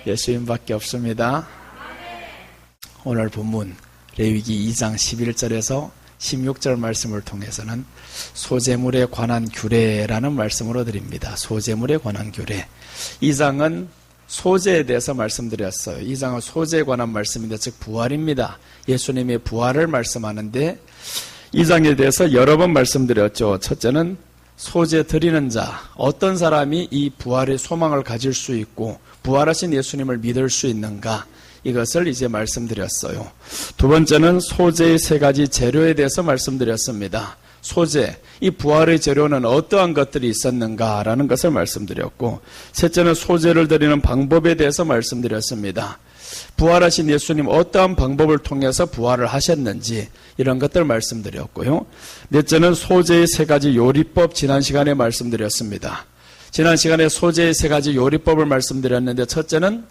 예수님밖에 없습니다. 오늘 본문 레위기 2장 11절에서 16절 말씀을 통해서는 소재물에 관한 규례라는 말씀으로 드립니다. 소재물에 관한 규례. 2장은 소재에 대해서 말씀드렸어요. 2장은 소재에 관한 말씀인데 즉 부활입니다. 예수님의 부활을 말씀하는데 2장에 대해서 여러 번 말씀드렸죠. 첫째는 소재 드리는 자, 어떤 사람이 이 부활의 소망을 가질 수 있고 부활하신 예수님을 믿을 수 있는가, 이것을 이제 말씀드렸어요. 두 번째는 소재의 세 가지 재료에 대해서 말씀드렸습니다. 소재, 이 부활의 재료는 어떠한 것들이 있었는가라는 것을 말씀드렸고, 셋째는 소재를 드리는 방법에 대해서 말씀드렸습니다. 부활하신 예수님 어떠한 방법을 통해서 부활을 하셨는지 이런 것들 말씀드렸고요. 넷째는 소재의 세 가지 요리법, 지난 시간에 말씀드렸습니다. 지난 시간에 소재의 세 가지 요리법을 말씀드렸는데, 첫째는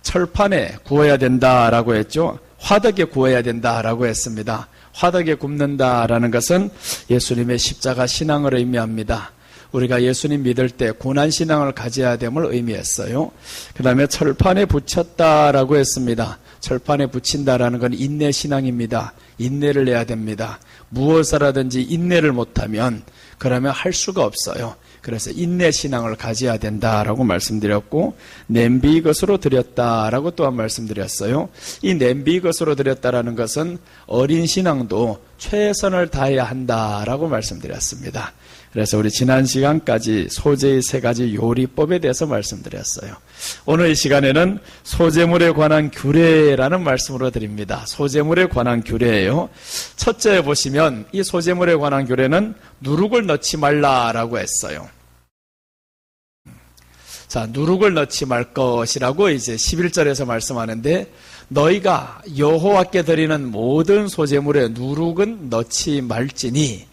철판에 구워야 된다라고 했죠. 화덕에 구워야 된다라고 했습니다. 화덕에 굽는다라는 것은 예수님의 십자가 신앙을 의미합니다. 우리가 예수님 믿을 때 고난신앙을 가져야 됨을 의미했어요. 그 다음에 철판에 붙였다라고 했습니다. 철판에 붙인다라는 건 인내신앙입니다. 인내를 해야 됩니다. 무엇이라든지 인내를 못하면 그러면 할 수가 없어요. 그래서 인내신앙을 가져야 된다라고 말씀드렸고, 냄비 것으로 드렸다라고 또한 말씀드렸어요. 이 냄비 것으로 드렸다라는 것은 어린 신앙도 최선을 다해야 한다라고 말씀드렸습니다. 그래서 우리 지난 시간까지 소재의 세 가지 요리법에 대해서 말씀드렸어요. 오늘 이 시간에는 소재물에 관한 규례라는 말씀으로 드립니다. 소재물에 관한 규례예요. 첫째 보시면 이 소재물에 관한 규례는 누룩을 넣지 말라라고 했어요. 자, 누룩을 넣지 말 것이라고 이제 11절에서 말씀하는데, 너희가 여호와께 드리는 모든 소재물에 누룩은 넣지 말지니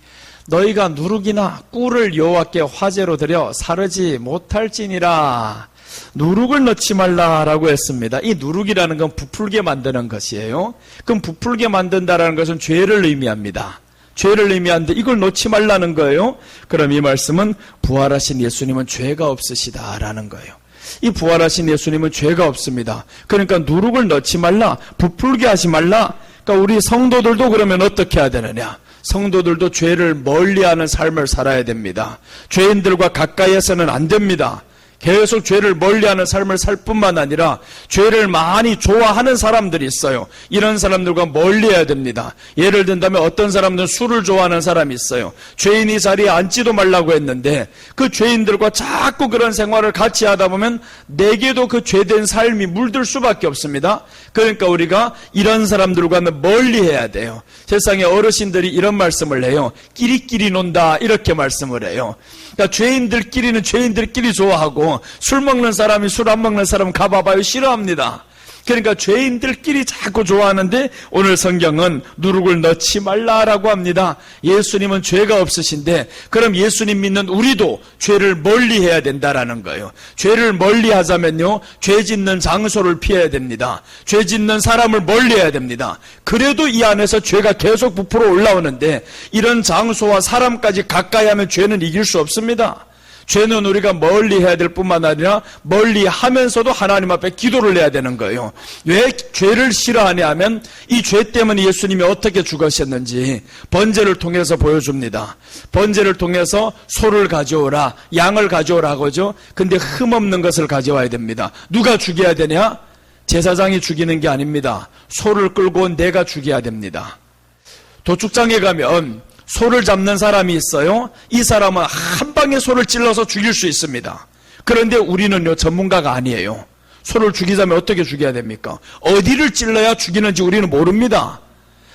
너희가 누룩이나 꿀을 여호와께 화제로 드려 사르지 못할지니라. 누룩을 넣지 말라라고 했습니다. 이 누룩이라는 건 부풀게 만드는 것이에요. 그럼 부풀게 만든다라는 것은 죄를 의미합니다. 죄를 의미하는데 이걸 넣지 말라는 거예요. 그럼 이 말씀은 부활하신 예수님은 죄가 없으시다라는 거예요. 이 부활하신 예수님은 죄가 없습니다. 그러니까 누룩을 넣지 말라, 부풀게 하지 말라. 그러니까 우리 성도들도 그러면 어떻게 해야 되느냐? 성도들도 죄를 멀리하는 삶을 살아야 됩니다. 죄인들과 가까이에서는 안 됩니다. 계속 죄를 멀리하는 삶을 살 뿐만 아니라 죄를 많이 좋아하는 사람들이 있어요. 이런 사람들과 멀리해야 됩니다. 예를 든다면 어떤 사람들은 술을 좋아하는 사람이 있어요. 죄인이 자리에 앉지도 말라고 했는데 그 죄인들과 자꾸 그런 생활을 같이 하다 보면 내게도 그 죄된 삶이 물들 수밖에 없습니다. 그러니까 우리가 이런 사람들과는 멀리해야 돼요. 세상에 어르신들이 이런 말씀을 해요. 끼리끼리 논다, 이렇게 말씀을 해요. 그러니까 죄인들끼리는 죄인들끼리 좋아하고 술 먹는 사람이 술 안 먹는 사람 가봐봐요, 싫어합니다. 그러니까 죄인들끼리 자꾸 좋아하는데 오늘 성경은 누룩을 넣지 말라라고 합니다. 예수님은 죄가 없으신데 그럼 예수님 믿는 우리도 죄를 멀리해야 된다라는 거예요. 죄를 멀리하자면요, 죄 짓는 장소를 피해야 됩니다. 죄 짓는 사람을 멀리해야 됩니다. 그래도 이 안에서 죄가 계속 부풀어 올라오는데 이런 장소와 사람까지 가까이 하면 죄는 이길 수 없습니다. 죄는 우리가 멀리 해야 될 뿐만 아니라 멀리 하면서도 하나님 앞에 기도를 해야 되는 거예요. 왜 죄를 싫어하냐 하면 이 죄 때문에 예수님이 어떻게 죽으셨는지 번제를 통해서 보여줍니다. 번제를 통해서 소를 가져오라, 양을 가져오라고 하죠. 근데 흠없는 것을 가져와야 됩니다. 누가 죽여야 되냐? 제사장이 죽이는 게 아닙니다. 소를 끌고 온 내가 죽여야 됩니다. 도축장에 가면 소를 잡는 사람이 있어요. 이 사람은 한 방에 소를 찔러서 죽일 수 있습니다. 그런데 우리는요, 전문가가 아니에요. 소를 죽이자면 어떻게 죽여야 됩니까? 어디를 찔러야 죽이는지 우리는 모릅니다.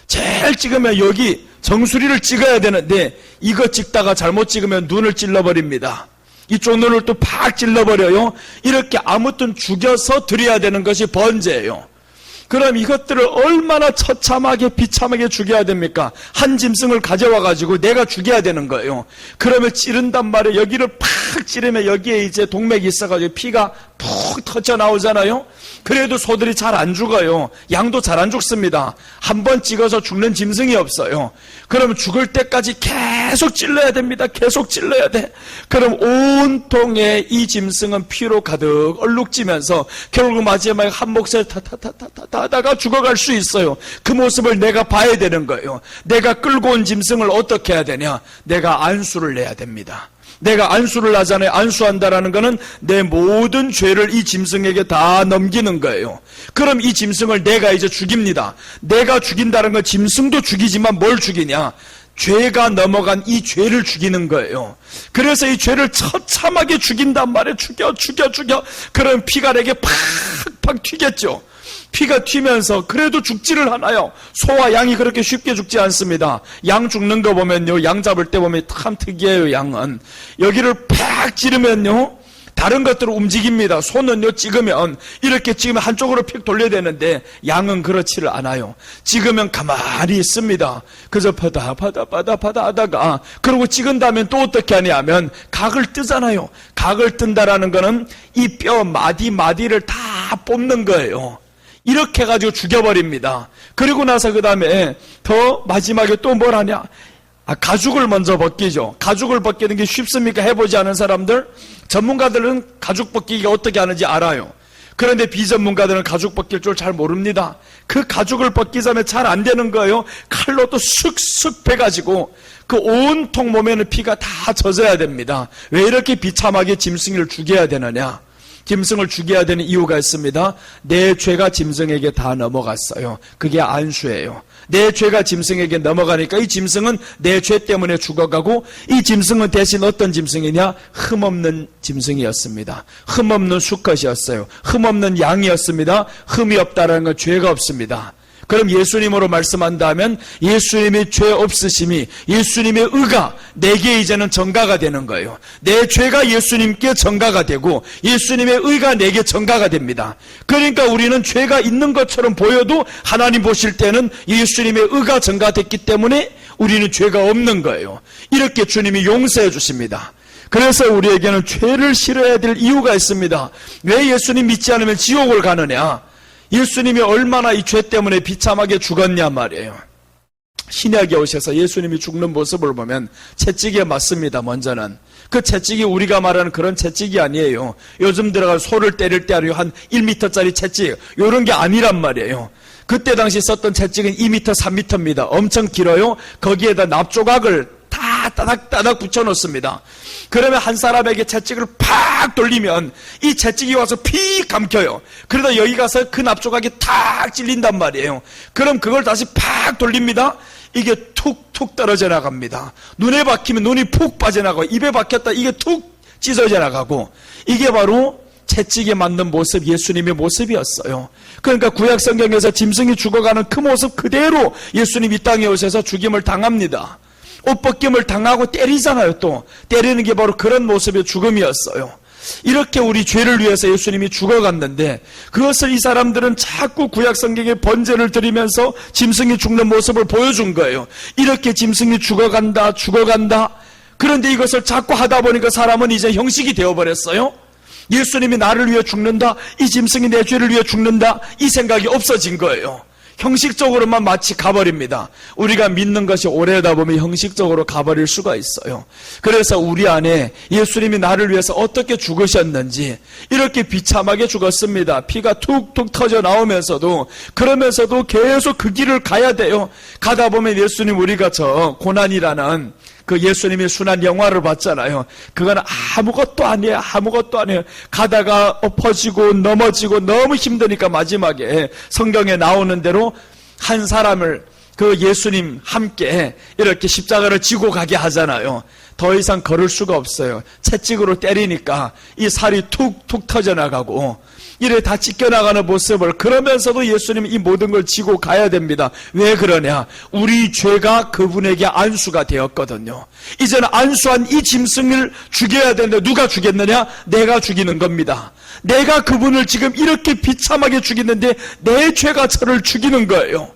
제일 찍으면 여기 정수리를 찍어야 되는데 이거 찍다가 잘못 찍으면 눈을 찔러버립니다. 이쪽 눈을 또 팍 찔러버려요. 이렇게 아무튼 죽여서 드려야 되는 것이 번제예요. 그럼 이것들을 얼마나 처참하게 비참하게 죽여야 됩니까? 한 짐승을 가져와가지고 내가 죽여야 되는 거예요. 그러면 찌른단 말이에요. 여기를 팍 찌르면 여기에 이제 동맥이 있어가지고 피가 푹 터져 나오잖아요. 그래도 소들이 잘 안 죽어요. 양도 잘 안 죽습니다. 한 번 찍어서 죽는 짐승이 없어요. 그럼 죽을 때까지 계속 찔러야 됩니다. 계속 찔러야 돼. 그럼 온통에 이 짐승은 피로 가득 얼룩지면서 결국 마지막에 한 몫을 타타타타타 하다가 죽어갈 수 있어요. 그 모습을 내가 봐야 되는 거예요. 내가 끌고 온 짐승을 어떻게 해야 되냐? 내가 안수를 내야 됩니다. 내가 안수를 하잖아요. 안수한다라는 것은 내 모든 죄를 이 짐승에게 다 넘기는 거예요. 그럼 이 짐승을 내가 이제 죽입니다. 내가 죽인다는 건 짐승도 죽이지만 뭘 죽이냐? 죄가 넘어간 이 죄를 죽이는 거예요. 그래서 이 죄를 처참하게 죽인단 말이에요. 죽여. 그럼 피가 내게 팍팍 튀겠죠. 피가 튀면서 그래도 죽지를 않아요. 소와 양이 그렇게 쉽게 죽지 않습니다. 양 죽는 거 보면요, 양 잡을 때 보면 참 특이해요. 양은 여기를 팍 찌르면요 다른 것들을 움직입니다. 소는요 찍으면 이렇게 찍으면 한쪽으로 픽 돌려야 되는데 양은 그렇지를 않아요. 찍으면 가만히 있습니다. 그저 파다 하다가 그리고 찍은 다음에 또 어떻게 하냐면 각을 뜨잖아요. 각을 뜬다라는 거는 이 뼈 마디를 다 뽑는 거예요. 이렇게 해가지고 죽여버립니다. 그리고 나서 그 다음에 더 마지막에 또 뭘 하냐? 가죽을 먼저 벗기죠. 가죽을 벗기는 게 쉽습니까? 해보지 않은 사람들? 전문가들은 가죽 벗기기가 어떻게 하는지 알아요. 그런데 비전문가들은 가죽 벗길 줄 잘 모릅니다. 그 가죽을 벗기자면 잘 안 되는 거예요. 칼로 또 쓱쓱 베가지고 그 온통 몸에는 피가 다 젖어야 됩니다. 왜 이렇게 비참하게 짐승을 죽여야 되느냐? 짐승을 죽여야 되는 이유가 있습니다. 내 죄가 짐승에게 다 넘어갔어요. 그게 안수예요. 내 죄가 짐승에게 넘어가니까 이 짐승은 내 죄 때문에 죽어가고, 이 짐승은 대신 어떤 짐승이냐? 흠없는 짐승이었습니다. 흠없는 수컷이었어요. 흠없는 양이었습니다. 흠이 없다라는 건 죄가 없습니다. 그럼 예수님으로 말씀한다면 예수님의 죄 없으심이, 예수님의 의가 내게 이제는 전가가 되는 거예요. 내 죄가 예수님께 전가가 되고 예수님의 의가 내게 전가가 됩니다. 그러니까 우리는 죄가 있는 것처럼 보여도 하나님 보실 때는 예수님의 의가 전가됐기 때문에 우리는 죄가 없는 거예요. 이렇게 주님이 용서해 주십니다. 그래서 우리에게는 죄를 싫어해야 될 이유가 있습니다. 왜 예수님 믿지 않으면 지옥을 가느냐? 예수님이 얼마나 이 죄 때문에 비참하게 죽었냐 말이에요. 신약에 오셔서 예수님이 죽는 모습을 보면 채찍에 맞습니다. 먼저는 그 채찍이 우리가 말하는 그런 채찍이 아니에요. 요즘 들어가 소를 때릴 때 한 1m짜리 채찍, 이런 게 아니란 말이에요. 그때 당시 썼던 채찍은 2m, 3m입니다. 엄청 길어요. 거기에다 납조각을 다 따닥따닥 붙여놓습니다. 그러면 한 사람에게 채찍을 팍 돌리면 이 채찍이 와서 피 감겨요. 그러다 여기 가서 그 납조각이 탁 찔린단 말이에요. 그럼 그걸 다시 팍 돌립니다. 이게 툭툭 떨어져 나갑니다. 눈에 박히면 눈이 푹 빠져나가고, 입에 박혔다 이게 툭 찢어져 나가고, 이게 바로 채찍에 맞는 모습, 예수님의 모습이었어요. 그러니까 구약 성경에서 짐승이 죽어가는 그 모습 그대로 예수님 이 땅에 오셔서 죽임을 당합니다. 옷벗김을 당하고 때리잖아요. 또 때리는 게 바로 그런 모습의 죽음이었어요. 이렇게 우리 죄를 위해서 예수님이 죽어갔는데, 그것을 이 사람들은 자꾸 구약 성경에 번제를 드리면서 짐승이 죽는 모습을 보여준 거예요. 이렇게 짐승이 죽어간다. 그런데 이것을 자꾸 하다 보니까 사람은 이제 형식이 되어버렸어요. 예수님이 나를 위해 죽는다, 이 짐승이 내 죄를 위해 죽는다, 이 생각이 없어진 거예요. 형식적으로만 마치 가버립니다. 우리가 믿는 것이 오래다 보면 형식적으로 가버릴 수가 있어요. 그래서 우리 안에 예수님이 나를 위해서 어떻게 죽으셨는지, 이렇게 비참하게 죽었습니다. 피가 툭툭 터져 나오면서도, 그러면서도 계속 그 길을 가야 돼요. 가다 보면 예수님, 우리가 저 고난이라는 그 예수님의 순한 영화를 봤잖아요. 그건 아무것도 아니에요. 가다가 엎어지고 넘어지고 너무 힘드니까 마지막에 성경에 나오는 대로 한 사람을 그 예수님 함께 이렇게 십자가를 지고 가게 하잖아요. 더 이상 걸을 수가 없어요. 채찍으로 때리니까 이 살이 툭툭 터져나가고 이래 다 찢겨나가는 모습을, 그러면서도 예수님이 이 모든 걸 지고 가야 됩니다. 왜 그러냐? 우리 죄가 그분에게 안수가 되었거든요. 이제는 안수한 이 짐승을 죽여야 되는데 누가 죽였느냐? 내가 죽이는 겁니다. 내가 그분을 지금 이렇게 비참하게 죽이는데 내 죄가 저를 죽이는 거예요.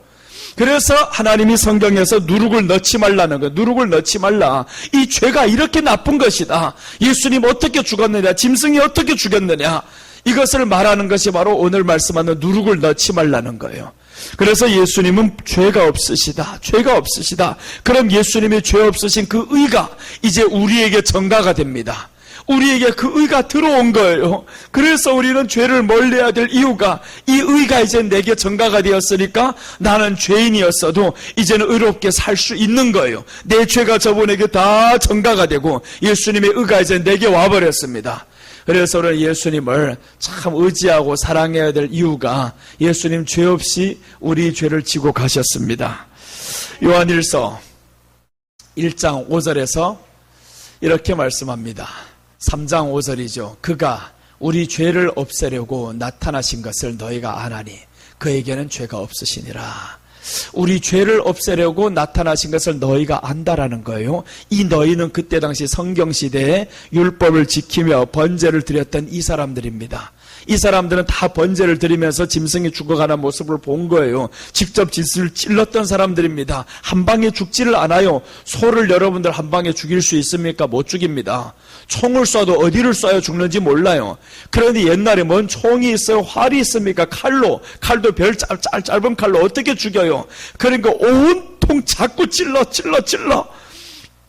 그래서 하나님이 성경에서 누룩을 넣지 말라는 거예요. 누룩을 넣지 말라. 이 죄가 이렇게 나쁜 것이다. 예수님 어떻게 죽었느냐, 짐승이 어떻게 죽였느냐, 이것을 말하는 것이 바로 오늘 말씀하는 누룩을 넣지 말라는 거예요. 그래서 예수님은 죄가 없으시다. 죄가 없으시다. 그럼 예수님의 죄 없으신 그 의가 이제 우리에게 전가가 됩니다. 우리에게 그 의가 들어온 거예요. 그래서 우리는 죄를 멀리해야 될 이유가, 이 의가 이제 내게 전가가 되었으니까 나는 죄인이었어도 이제는 의롭게 살 수 있는 거예요. 내 죄가 저분에게 다 전가가 되고 예수님의 의가 이제 내게 와버렸습니다. 그래서 우리는 예수님을 참 의지하고 사랑해야 될 이유가, 예수님 죄 없이 우리 죄를 지고 가셨습니다. 요한일서 1장 5절에서 이렇게 말씀합니다. 3장 5절이죠. 그가 우리 죄를 없애려고 나타나신 것을 너희가 아나니 그에게는 죄가 없으시니라. 우리 죄를 없애려고 나타나신 것을 너희가 안다라는 거예요. 이 너희는 그때 당시 성경시대에 율법을 지키며 번제를 드렸던 이 사람들입니다. 이 사람들은 다 번제를 드리면서 짐승이 죽어가는 모습을 본 거예요. 직접 짓을 찔렀던 사람들입니다. 한 방에 죽지를 않아요. 소를 여러분들 한 방에 죽일 수 있습니까? 못 죽입니다. 총을 쏴도 어디를 쏴야 죽는지 몰라요. 그런데 옛날에 뭔 총이 있어요? 활이 있습니까? 칼도 별 짧은 칼로 어떻게 죽여요? 그러니까 온통 자꾸 찔러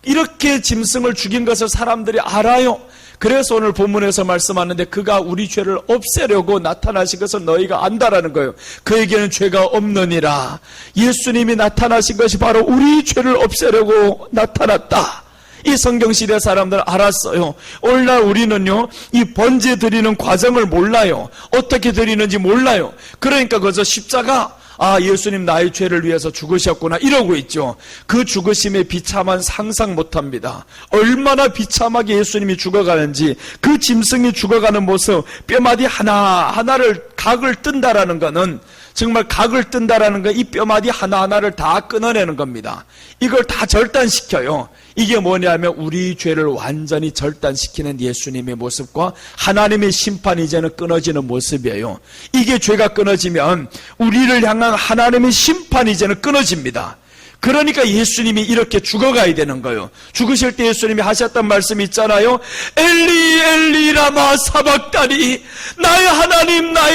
이렇게 짐승을 죽인 것을 사람들이 알아요. 그래서 오늘 본문에서 말씀하는데 그가 우리 죄를 없애려고 나타나신 것을 너희가 안다라는 거예요. 그에게는 죄가 없느니라. 예수님이 나타나신 것이 바로 우리 죄를 없애려고 나타났다. 이 성경시대 사람들은 알았어요. 오늘날 우리는요, 이 번제 드리는 과정을 몰라요. 어떻게 드리는지 몰라요. 그러니까 그저 십자가, 예수님 나의 죄를 위해서 죽으셨구나 이러고 있죠. 그 죽으심의 비참한 상상 못합니다. 얼마나 비참하게 예수님이 죽어가는지, 그 짐승이 죽어가는 모습, 뼈마디 하나하나를 각을 뜬다라는 것은, 정말 각을 뜬다라는 거, 이 뼈마디 하나하나를 다 끊어내는 겁니다. 이걸 다 절단시켜요. 이게 뭐냐면 우리 죄를 완전히 절단시키는 예수님의 모습과 하나님의 심판이 이제는 끊어지는 모습이에요. 이게 죄가 끊어지면 우리를 향한 하나님의 심판이 이제는 끊어집니다. 그러니까 예수님이 이렇게 죽어가야 되는 거예요. 죽으실 때 예수님이 하셨던 말씀이 있잖아요. 엘리 엘리 라마 사박다니, 나의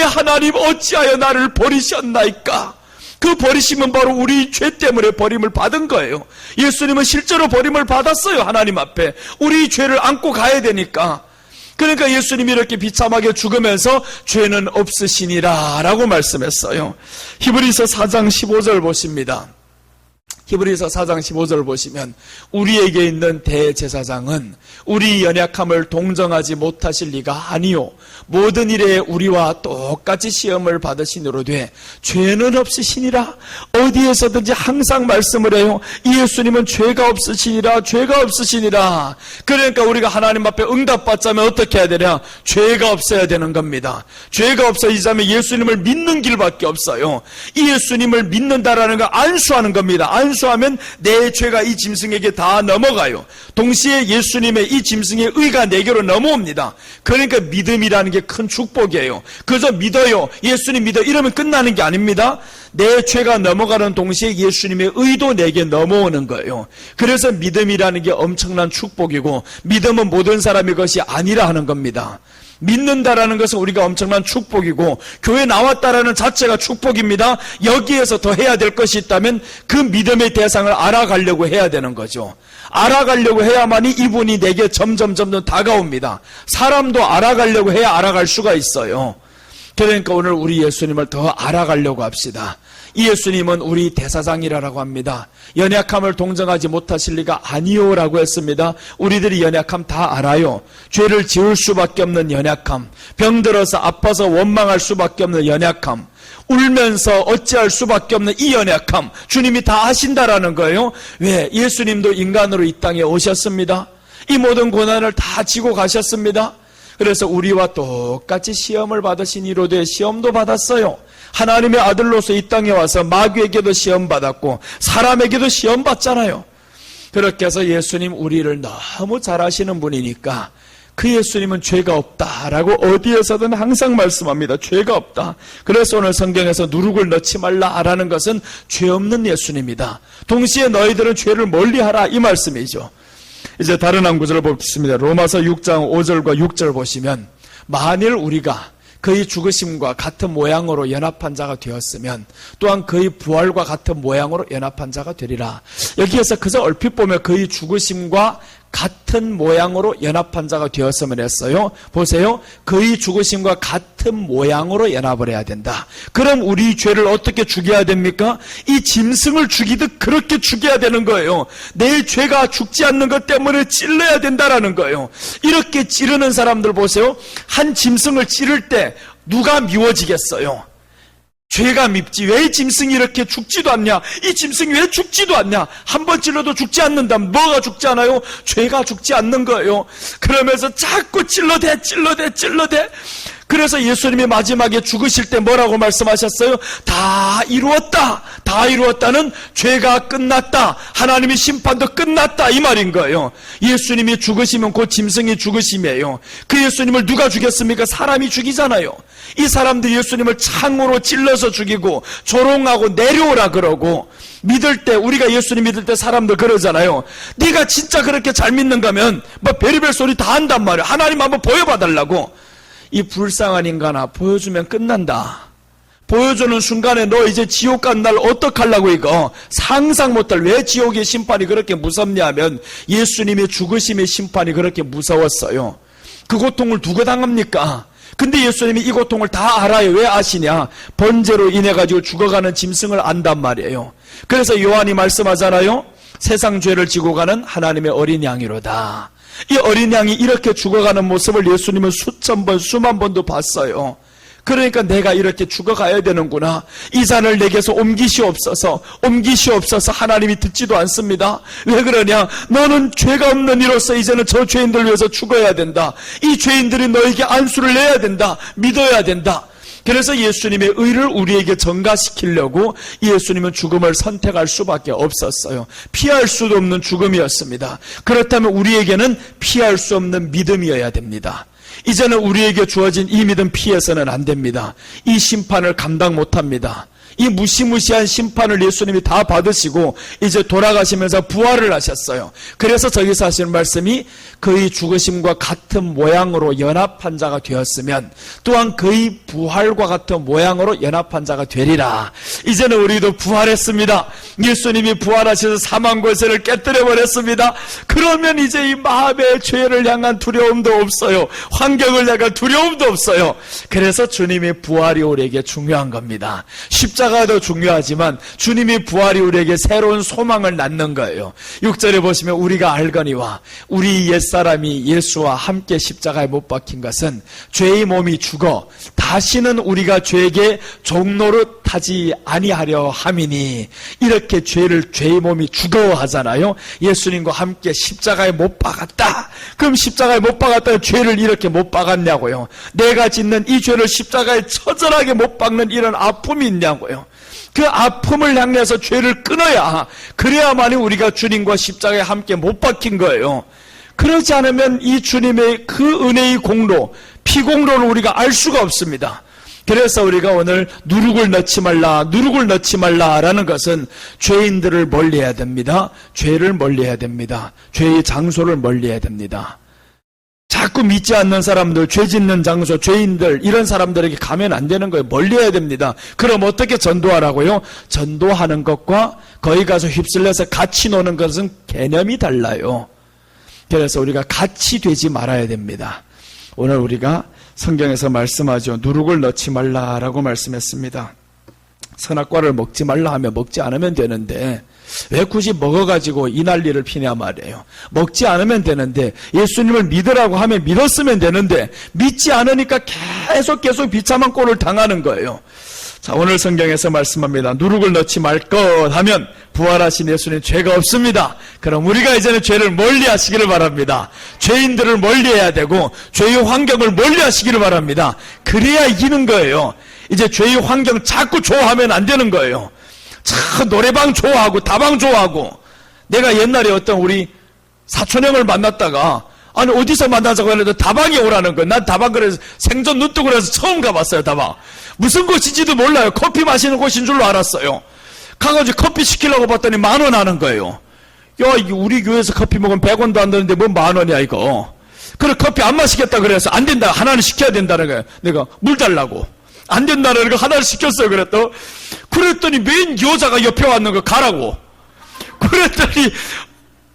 하나님 어찌하여 나를 버리셨나이까. 그 버리심은 바로 우리 죄 때문에 버림을 받은 거예요. 예수님은 실제로 버림을 받았어요. 하나님 앞에 우리 죄를 안고 가야 되니까. 그러니까 예수님이 이렇게 비참하게 죽으면서 죄는 없으시니라 라고 말씀했어요. 히브리서 4장 15절 보십니다. 히브리서 4장 15절 보시면 우리에게 있는 대제사장은 우리 연약함을 동정하지 못하실 리가 아니요 모든 일에 우리와 똑같이 시험을 받으시노로되 죄는 없으시니라. 어디에서든지 항상 말씀을 해요. 예수님은 죄가 없으시니라. 죄가 없으시니라. 그러니까 우리가 하나님 앞에 응답받자면 어떻게 해야 되냐? 죄가 없어야 되는 겁니다. 죄가 없어지자면 예수님을 믿는 길밖에 없어요. 이 예수님을 믿는다라는 거 안수하는 겁니다. 안수하면 내 죄가 이 짐승에게 다 넘어가요. 동시에 예수님의 이 짐승의 의가 내게로 넘어옵니다. 그러니까 믿음이라는 게 큰 축복이에요. 그저 믿어요. 예수님 믿어. 이러면 끝나는 게 아닙니다. 내 죄가 넘어가는 동시에 예수님의 의도 내게 넘어오는 거예요. 그래서 믿음이라는 게 엄청난 축복이고, 믿음은 모든 사람의 것이 아니라 하는 겁니다. 믿는다라는 것은 우리가 엄청난 축복이고, 교회 나왔다라는 자체가 축복입니다. 여기에서 더 해야 될 것이 있다면 그 믿음의 대상을 알아가려고 해야 되는 거죠. 알아가려고 해야만이 이분이 내게 점점 다가옵니다. 사람도 알아가려고 해야 알아갈 수가 있어요. 그러니까 오늘 우리 예수님을 더 알아가려고 합시다. 이 예수님은 우리 대사장이라고 합니다. 연약함을 동정하지 못하실 리가 아니오라고 했습니다. 우리들이 연약함 다 알아요. 죄를 지을 수밖에 없는 연약함, 병들어서 아파서 원망할 수밖에 없는 연약함, 울면서 어찌할 수밖에 없는 이 연약함, 주님이 다 하신다라는 거예요. 왜? 예수님도 인간으로 이 땅에 오셨습니다. 이 모든 고난을 다 지고 가셨습니다. 그래서 우리와 똑같이 시험을 받으신 이로되 시험도 받았어요. 하나님의 아들로서 이 땅에 와서 마귀에게도 시험 받았고 사람에게도 시험 받잖아요. 그렇게 해서 예수님 우리를 너무 잘 아시는 분이니까 그 예수님은 죄가 없다라고 어디에서든 항상 말씀합니다. 죄가 없다. 그래서 오늘 성경에서 누룩을 넣지 말라라는 것은 죄 없는 예수님이다. 동시에 너희들은 죄를 멀리하라 이 말씀이죠. 이제 다른 한 구절을 보겠습니다. 로마서 6장 5절과 6절 보시면 만일 우리가 그의 죽으심과 같은 모양으로 연합한 자가 되었으면 또한 그의 부활과 같은 모양으로 연합한 자가 되리라. 여기에서 그저 얼핏 보면 그의 죽으심과 같은 모양으로 연합한 자가 되었으면 했어요. 보세요. 그의 죽으심과 같은 모양으로 연합을 해야 된다. 그럼 우리 죄를 어떻게 죽여야 됩니까? 이 짐승을 죽이듯 그렇게 죽여야 되는 거예요. 내 죄가 죽지 않는 것 때문에 찔러야 된다라는 거예요. 이렇게 찌르는 사람들 보세요. 한 짐승을 찌를 때 누가 미워지겠어요? 죄가 밉지. 왜 짐승이 이렇게 죽지도 않냐? 이 짐승이 왜 죽지도 않냐? 한 번 찔러도 죽지 않는다면 뭐가 죽지 않아요? 죄가 죽지 않는 거예요. 그러면서 자꾸 찔러대. 그래서 예수님이 마지막에 죽으실 때 뭐라고 말씀하셨어요? 다 이루었다. 다 이루었다는 죄가 끝났다. 하나님의 심판도 끝났다. 이 말인 거예요. 예수님이 죽으시면 곧 짐승이 죽으심이에요. 그 예수님을 누가 죽였습니까? 사람이 죽이잖아요. 이 사람들이 예수님을 창으로 찔러서 죽이고 조롱하고 내려오라 그러고 믿을 때 우리가 예수님 믿을 때 사람들 그러잖아요. 네가 진짜 그렇게 잘 믿는가면 뭐 별의별 소리 다 한단 말이야. 하나님 한번 보여봐달라고. 이 불쌍한 인간아 보여주면 끝난다. 보여주는 순간에 너 이제 지옥 간 날 어떡하려고 이거 상상 못할. 왜 지옥의 심판이 그렇게 무섭냐면 예수님의 죽으심의 심판이 그렇게 무서웠어요. 그 고통을 누가 당합니까? 근데 예수님이 이 고통을 다 알아요. 왜 아시냐? 번제로 인해 가지고 죽어가는 짐승을 안단 말이에요. 그래서 요한이 말씀하잖아요. 세상 죄를 지고 가는 하나님의 어린 양이로다. 이 어린 양이 이렇게 죽어가는 모습을 예수님은 수천 번, 수만 번도 봤어요. 그러니까 내가 이렇게 죽어가야 되는구나. 이 잔을 내게서 옮기시옵소서 하나님이 듣지도 않습니다. 왜 그러냐? 너는 죄가 없는 이로서 이제는 저 죄인들 위해서 죽어야 된다. 이 죄인들이 너에게 안수를 내야 된다. 믿어야 된다. 그래서 예수님의 의를 우리에게 전가시키려고 예수님은 죽음을 선택할 수밖에 없었어요. 피할 수도 없는 죽음이었습니다. 그렇다면 우리에게는 피할 수 없는 믿음이어야 됩니다. 이제는 우리에게 주어진 이 믿음 피해서는 안 됩니다. 이 심판을 감당 못합니다. 이 무시무시한 심판을 예수님이 다 받으시고 이제 돌아가시면서 부활을 하셨어요. 그래서 저기서 하시는 말씀이 그의 죽으심과 같은 모양으로 연합한 자가 되었으면 또한 그의 부활과 같은 모양으로 연합한 자가 되리라. 이제는 우리도 부활했습니다. 예수님이 부활하셔서 사망 권세를 깨뜨려 버렸습니다. 그러면 이제 이 마음의 죄를 향한 두려움도 없어요. 환경을 향한 두려움도 없어요. 그래서 주님의 부활이 우리에게 중요한 겁니다. 십자가가 더 중요하지만 주님의 부활이 우리에게 새로운 소망을 낳는 거예요. 6절에 보시면 우리가 알거니와 우리 옛사람이 예수와 함께 십자가에 못 박힌 것은 죄의 몸이 죽어 다시는 우리가 죄에게 종노릇하지 아니하려 함이니. 이렇게 죄의 몸이 죽어 하잖아요. 예수님과 함께 십자가에 못 박았다. 그럼 십자가에 못 박았다는 죄를 이렇게 못 박았냐고요. 내가 짓는 이 죄를 십자가에 처절하게 못 박는 이런 아픔이 있냐고요. 그 아픔을 향해서 죄를 끊어야, 그래야만이 우리가 주님과 십자가에 함께 못 박힌 거예요. 그렇지 않으면 이 주님의 그 은혜의 공로, 피공로를 우리가 알 수가 없습니다. 그래서 우리가 오늘 누룩을 넣지 말라라는 것은 죄인들을 멀리해야 됩니다. 죄를 멀리해야 됩니다. 죄의 장소를 멀리해야 됩니다. 자꾸 믿지 않는 사람들, 죄 짓는 장소, 죄인들, 이런 사람들에게 가면 안 되는 거예요. 멀리해야 됩니다. 그럼 어떻게 전도하라고요? 전도하는 것과 거기 가서 휩쓸려서 같이 노는 것은 개념이 달라요. 그래서 우리가 같이 되지 말아야 됩니다. 오늘 우리가 성경에서 말씀하죠. 누룩을 넣지 말라라고 말씀했습니다. 선악과를 먹지 말라 하면 먹지 않으면 되는데 왜 굳이 먹어가지고 이 난리를 피냐 말이에요. 먹지 않으면 되는데, 예수님을 믿으라고 하면 믿었으면 되는데 믿지 않으니까 계속 비참한 꼴을 당하는 거예요. 자, 오늘 성경에서 말씀합니다. 누룩을 넣지 말 것 하면 부활하신 예수님 죄가 없습니다. 그럼 우리가 이제는 죄를 멀리 하시기를 바랍니다. 죄인들을 멀리해야 되고 죄의 환경을 멀리 하시기를 바랍니다. 그래야 이기는 거예요. 이제 죄의 환경 자꾸 좋아하면 안 되는 거예요. 참 노래방 좋아하고 다방 좋아하고. 내가 옛날에 어떤 우리 사촌형을 만났다가 아니 어디서 만나자고 했는데 다방에 오라는 거예요. 난 다방 그래서 생전 눈 뜨고 그래서 처음 가봤어요. 다방. 무슨 곳인지도 몰라요. 커피 마시는 곳인 줄로 알았어요. 가가지고 커피 시키려고 봤더니 10,000원 하는 거예요. 야, 우리 교회에서 커피 먹으면 100원도 안 되는데 뭐 10,000원이야 이거. 그래 커피 안 마시겠다 그래서 안 된다. 하나는 시켜야 된다는 거예요. 내가 물 달라고. 안 된다는 거 하나를 시켰어요. 그랬더니 맨 여자가 옆에 왔는 거 가라고. 그랬더니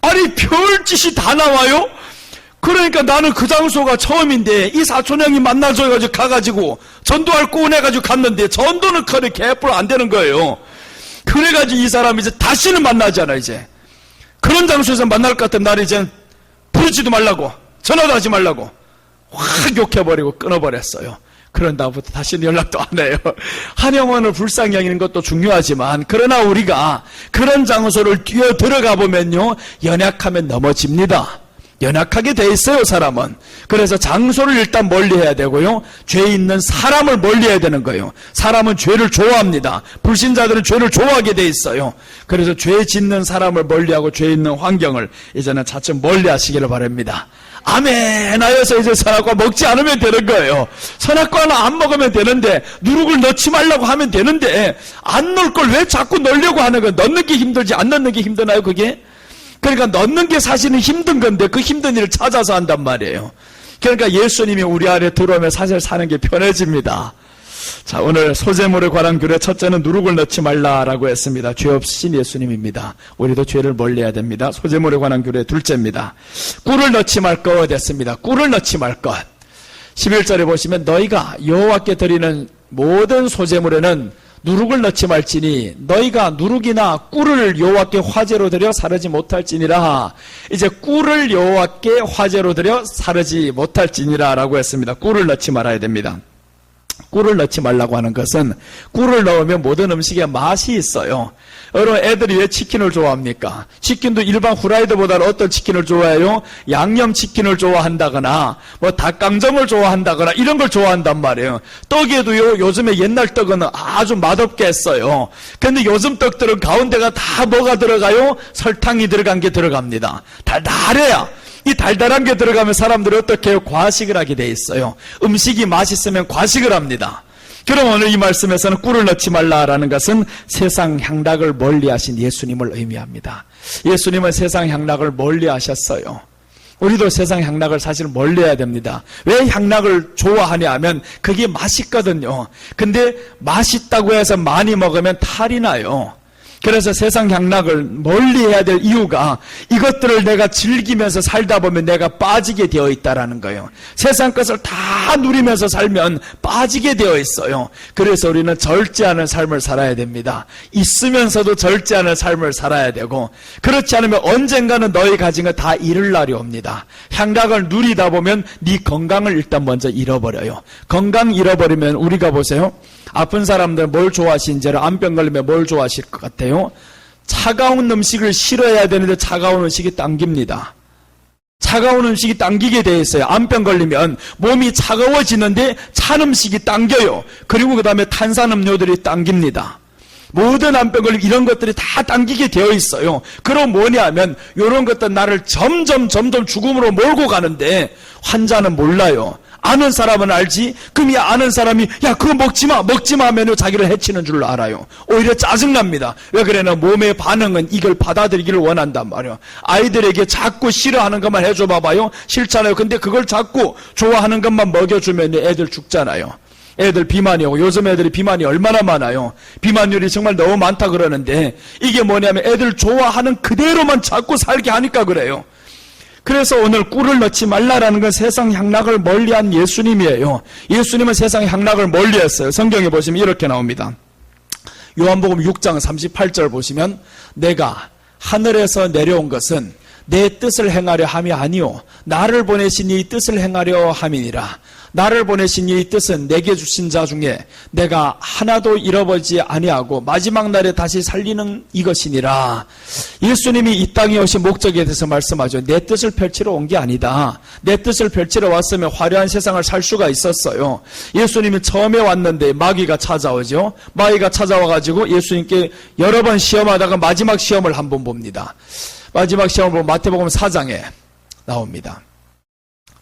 아니 별짓이 다 나와요. 그러니까 나는 그 장소가 처음인데 이 사촌 형이 만나줘가지고 가가지고 전도할 꼬내가지고 갔는데 전도는 커리 개뿔 안 되는 거예요. 그래가지고 이 사람이 이제 다시는 만나잖아. 이제 그런 장소에서 만날 것 같으면 나를 이제 부르지도 말라고 전화도 하지 말라고 확 욕해버리고 끊어버렸어요. 그런 다음부터 다시는 연락도 안 해요. 한 영혼을 불쌍히 여기는 것도 중요하지만 그러나 우리가 그런 장소를 뛰어 들어가 보면요 연약하면 넘어집니다. 연약하게 돼 있어요 사람은. 그래서 장소를 일단 멀리해야 되고요 죄 있는 사람을 멀리해야 되는 거예요. 사람은 죄를 좋아합니다. 불신자들은 죄를 좋아하게 돼 있어요. 그래서 죄 짓는 사람을 멀리하고 죄 있는 환경을 이제는 차츰 멀리하시기를 바랍니다. 아멘 하여서 이제 선악과 먹지 않으면 되는 거예요. 선악과는 안 먹으면 되는데 누룩을 넣지 말라고 하면 되는데 안 넣을 걸 왜 자꾸 넣으려고 하는 거예요. 넣는 게 힘들지 안 넣는 게 힘드나요 그게? 그러니까 넣는 게 사실은 힘든 건데 그 힘든 일을 찾아서 한단 말이에요. 그러니까 예수님이 우리 안에 들어오면 사실 사는 게 편해집니다. 자, 오늘 소재물에 관한 규례 첫째는 누룩을 넣지 말라라고 했습니다. 죄 없으신 예수님입니다. 우리도 죄를 멀리해야 됩니다. 소재물에 관한 규례 둘째입니다. 꿀을 넣지 말 것 됐습니다. 꿀을 넣지 말 것. 11절에 보시면 너희가 여호와께 드리는 모든 소재물에는 누룩을 넣지 말지니 너희가 누룩이나 꿀을 여호와께 화제로 드려 사르지 못할지니라. 이제 꿀을 여호와께 화제로 드려 사르지 못할지니라 라고 했습니다. 꿀을 넣지 말아야 됩니다. 꿀을 넣지 말라고 하는 것은 꿀을 넣으면 모든 음식에 맛이 있어요. 여러분 애들이 왜 치킨을 좋아합니까? 치킨도 일반 후라이드보다는 어떤 치킨을 좋아해요? 양념치킨을 좋아한다거나 뭐 닭강정을 좋아한다거나 이런 걸 좋아한단 말이에요. 떡에도요 요즘에 옛날 떡은 아주 맛없게 했어요. 근데 요즘 떡들은 가운데가 다 뭐가 들어가요? 설탕이 들어간 게 들어갑니다. 달달해야. 이 달달한 게 들어가면 사람들이 어떻게 해요? 과식을 하게 돼 있어요. 음식이 맛있으면 과식을 합니다. 그럼 오늘 이 말씀에서는 꿀을 넣지 말라라는 것은 세상 향락을 멀리하신 예수님을 의미합니다. 예수님은 세상 향락을 멀리하셨어요. 우리도 세상 향락을 사실 멀리해야 됩니다. 왜 향락을 좋아하냐 하면 그게 맛있거든요. 근데 맛있다고 해서 많이 먹으면 탈이 나요. 그래서 세상 향락을 멀리해야 될 이유가 이것들을 내가 즐기면서 살다 보면 내가 빠지게 되어 있다라는 거예요. 세상 것을 다 누리면서 살면 빠지게 되어 있어요. 그래서 우리는 절제하는 삶을 살아야 됩니다. 있으면서도 절제하는 삶을 살아야 되고 그렇지 않으면 언젠가는 너희 가진 거 다 잃을 날이 옵니다. 향락을 누리다 보면 네 건강을 일단 먼저 잃어버려요. 건강 잃어버리면 우리가 보세요. 아픈 사람들 뭘 좋아하시는지를 암병 걸리면 뭘 좋아하실 것 같아요? 차가운 음식을 싫어해야 되는데 차가운 음식이 당깁니다. 차가운 음식이 당기게 돼 있어요. 암병 걸리면 몸이 차가워지는데 찬 음식이 당겨요. 그리고 그 다음에 탄산음료들이 당깁니다. 모든 암병 걸림 이런 것들이 다 당기게 되어 있어요. 그럼 뭐냐면 이런 것들 나를 점점 죽음으로 몰고 가는데 환자는 몰라요. 아는 사람은 알지. 그럼 이 아는 사람이 야 그거 먹지마 하면 자기를 해치는 줄 알아요. 오히려 짜증납니다. 왜 그래나 몸의 반응은 이걸 받아들이기를 원한단 말이에요. 아이들에게 자꾸 싫어하는 것만 해줘 봐봐요. 싫잖아요. 근데 그걸 자꾸 좋아하는 것만 먹여주면 애들 죽잖아요. 애들 비만이 오고 요즘 애들이 비만이 얼마나 많아요. 비만율이 정말 너무 많다 그러는데 이게 뭐냐면 애들 좋아하는 그대로만 자꾸 살게 하니까 그래요. 그래서 오늘 꿀을 넣지 말라라는 건 세상 향락을 멀리한 예수님이에요. 예수님은 세상 향락을 멀리했어요. 성경에 보시면 이렇게 나옵니다. 요한복음 6장 38절 보시면 내가 하늘에서 내려온 것은 내 뜻을 행하려 함이 아니오 나를 보내신 이 뜻을 행하려 함이니라. 나를 보내신 이 뜻은 내게 주신 자 중에 내가 하나도 잃어버리지 아니하고 마지막 날에 다시 살리는 이것이니라. 예수님이 이 땅에 오신 목적에 대해서 말씀하죠. 내 뜻을 펼치러 온 게 아니다. 내 뜻을 펼치러 왔으면 화려한 세상을 살 수가 있었어요. 예수님이 처음에 왔는데 마귀가 찾아오죠. 마귀가 찾아와가지고 예수님께 여러 번 시험하다가 마지막 시험을 한번 봅니다. 마지막 시험을 보면 마태복음 4장에 나옵니다.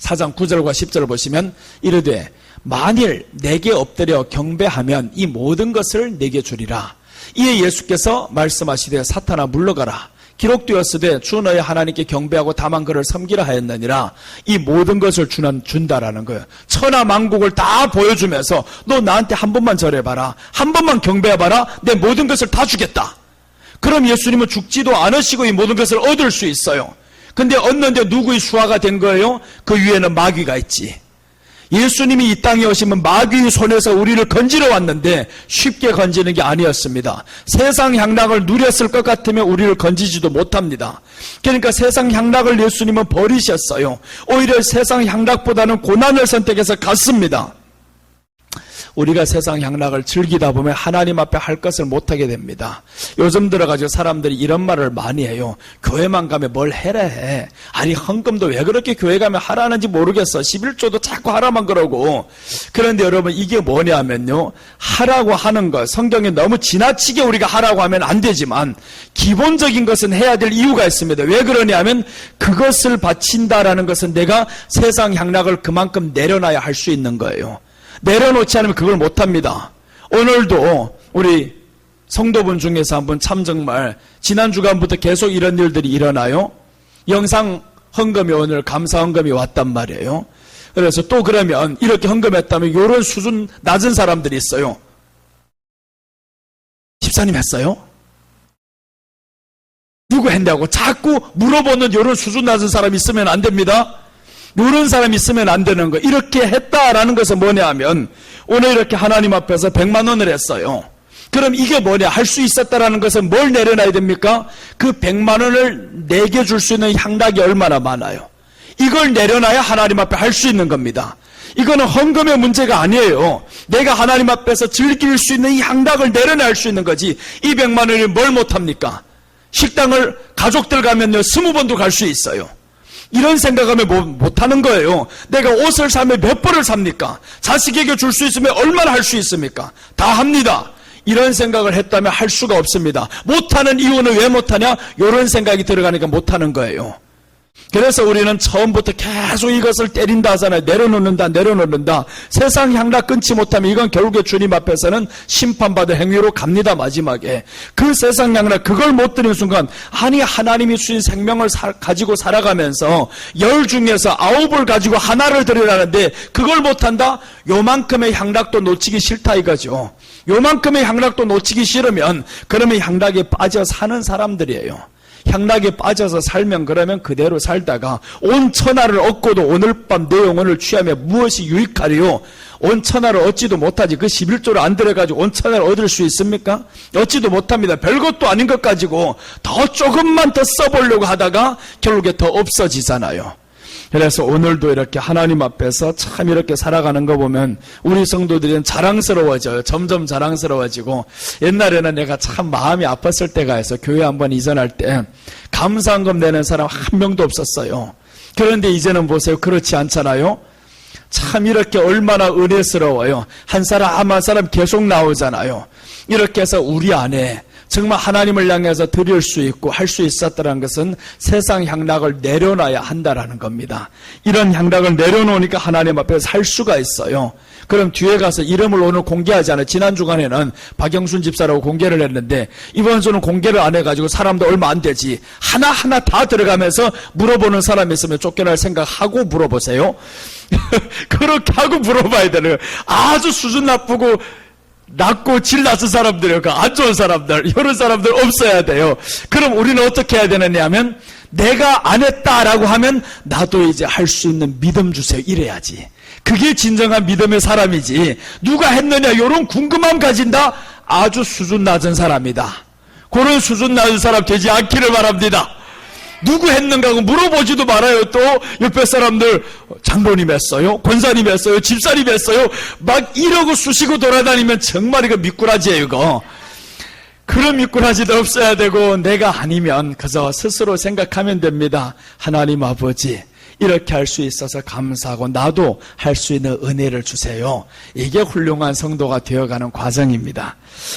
4장 9절과 10절을 보시면 이르되 만일 내게 엎드려 경배하면 이 모든 것을 내게 주리라. 이에 예수께서 말씀하시되 사탄아 물러가라. 기록되었으되 주 너의 하나님께 경배하고 다만 그를 섬기라 하였느니라. 이 모든 것을 주는 준다라는 거예요. 천하 만국을 다 보여주면서 너 나한테 한 번만 절해봐라. 한 번만 경배해봐라. 내 모든 것을 다 주겠다. 그럼 예수님은 죽지도 않으시고 이 모든 것을 얻을 수 있어요. 근데 얻는데 누구의 수하가 된 거예요? 그 위에는 마귀가 있지. 예수님이 이 땅에 오시면 마귀의 손에서 우리를 건지러 왔는데 쉽게 건지는 게 아니었습니다. 세상 향락을 누렸을 것 같으면 우리를 건지지도 못합니다. 그러니까 세상 향락을 예수님은 버리셨어요. 오히려 세상 향락보다는 고난을 선택해서 갔습니다. 우리가 세상 향락을 즐기다 보면 하나님 앞에 할 것을 못하게 됩니다. 요즘 들어가지고 사람들이 이런 말을 많이 해요. 교회만 가면 뭘 해라 해. 아니 헌금도 왜 그렇게 교회 가면 하라는지 모르겠어. 11조도 자꾸 하라만 그러고. 그런데 여러분 이게 뭐냐면요. 하라고 하는 것, 성경에 너무 지나치게 우리가 하라고 하면 안 되지만 기본적인 것은 해야 될 이유가 있습니다. 왜 그러냐면 그것을 바친다라는 것은 내가 세상 향락을 그만큼 내려놔야 할 수 있는 거예요. 내려놓지 않으면 그걸 못합니다. 오늘도 우리 성도분 중에서 한 분 참 정말 지난 주간부터 계속 이런 일들이 일어나요. 영상 헌금이 오늘 감사 헌금이 왔단 말이에요. 그래서 또 그러면 이렇게 헌금했다면 이런 수준 낮은 사람들이 있어요. 집사님 했어요? 누구 했냐고 자꾸 물어보는 이런 수준 낮은 사람이 있으면 안 됩니다. 이런 사람이 있으면 안 되는 거. 이렇게 했다라는 것은 뭐냐 하면 오늘 이렇게 하나님 앞에서 100만 원을 했어요. 그럼 이게 뭐냐? 할 수 있었다라는 것은 뭘 내려놔야 됩니까? 그 100만 원을 내게 줄 수 있는 향락이 얼마나 많아요. 이걸 내려놔야 하나님 앞에 할 수 있는 겁니다. 이거는 헌금의 문제가 아니에요. 내가 하나님 앞에서 즐길 수 있는 이 향락을 내려놔야 할 수 있는 거지. 이 100만 원이 뭘 못합니까? 식당을 가족들 가면요 20번도 갈 수 있어요. 이런 생각하면 못하는 거예요. 내가 옷을 사면 몇 벌을 삽니까? 자식에게 줄 수 있으면 얼마나 할 수 있습니까? 다 합니다. 이런 생각을 했다면 할 수가 없습니다. 못하는 이유는 왜 못하냐? 이런 생각이 들어가니까 못하는 거예요. 그래서 우리는 처음부터 계속 이것을 때린다 하잖아요. 내려놓는다. 세상 향락 끊지 못하면 이건 결국에 주님 앞에서는 심판받을 행위로 갑니다. 마지막에 그 세상 향락 그걸 못 드리는 순간 아니 하나님이 주신 생명을 가지고 살아가면서 10 중에서 9을 가지고 하나를 드리라는데 그걸 못한다? 요만큼의 향락도 놓치기 싫다 이거죠. 요만큼의 향락도 놓치기 싫으면 그러면 향락에 빠져 사는 사람들이에요. 향락에 빠져서 살면 그러면 그대로 살다가 온 천하를 얻고도 오늘 밤 내 영혼을 취하며 무엇이 유익하리요? 온 천하를 얻지도 못하지. 그 11조를 안 들어가지고 온 천하를 얻을 수 있습니까? 얻지도 못합니다. 별것도 아닌 것 가지고 더 조금만 더 써보려고 하다가 결국에 더 없어지잖아요. 그래서 오늘도 이렇게 하나님 앞에서 참 이렇게 살아가는 거 보면 우리 성도들은 자랑스러워져요. 점점 자랑스러워지고 옛날에는 내가 참 마음이 아팠을 때가 있어. 교회 한번 이전할 때 감사헌금 내는 사람 한 명도 없었어요. 그런데 이제는 보세요. 그렇지 않잖아요. 참 이렇게 얼마나 은혜스러워요. 한 사람 한 사람 계속 나오잖아요. 이렇게 해서 우리 안에 정말 하나님을 향해서 드릴 수 있고 할 수 있었다는 것은 세상 향락을 내려놔야 한다라는 겁니다. 이런 향락을 내려놓으니까 하나님 앞에서 살 수가 있어요. 그럼 뒤에 가서 이름을 오늘 공개하지 않아요. 지난 주간에는 박영순 집사라고 공개를 했는데 이번 주는 공개를 안 해가지고 사람도 얼마 안 되지. 하나하나 다 들어가면서 물어보는 사람이 있으면 쫓겨날 생각하고 물어보세요. 그렇게 하고 물어봐야 되는 거예요. 아주 수준 낮고 질 낮은 사람들이요. 안 좋은 사람들, 이런 사람들 없어야 돼요. 그럼 우리는 어떻게 해야 되느냐 하면 내가 안 했다라고 하면 나도 이제 할 수 있는 믿음 주세요. 이래야지. 그게 진정한 믿음의 사람이지. 누가 했느냐 이런 궁금함 가진다? 아주 수준 낮은 사람이다. 그런 수준 낮은 사람 되지 않기를 바랍니다. 누구 했는가 하고 물어보지도 말아요. 또 옆에 사람들 장로님 했어요? 권사님 했어요? 집사님 했어요? 막 이러고 쑤시고 돌아다니면 정말 이거 미꾸라지예요 이거. 그런 미꾸라지도 없어야 되고 내가 아니면 그저 스스로 생각하면 됩니다. 하나님 아버지 이렇게 할 수 있어서 감사하고 나도 할 수 있는 은혜를 주세요. 이게 훌륭한 성도가 되어가는 과정입니다.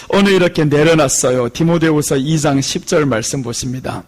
오늘 이렇게 내려놨어요. 디모데후서 2장 10절 말씀 보십니다.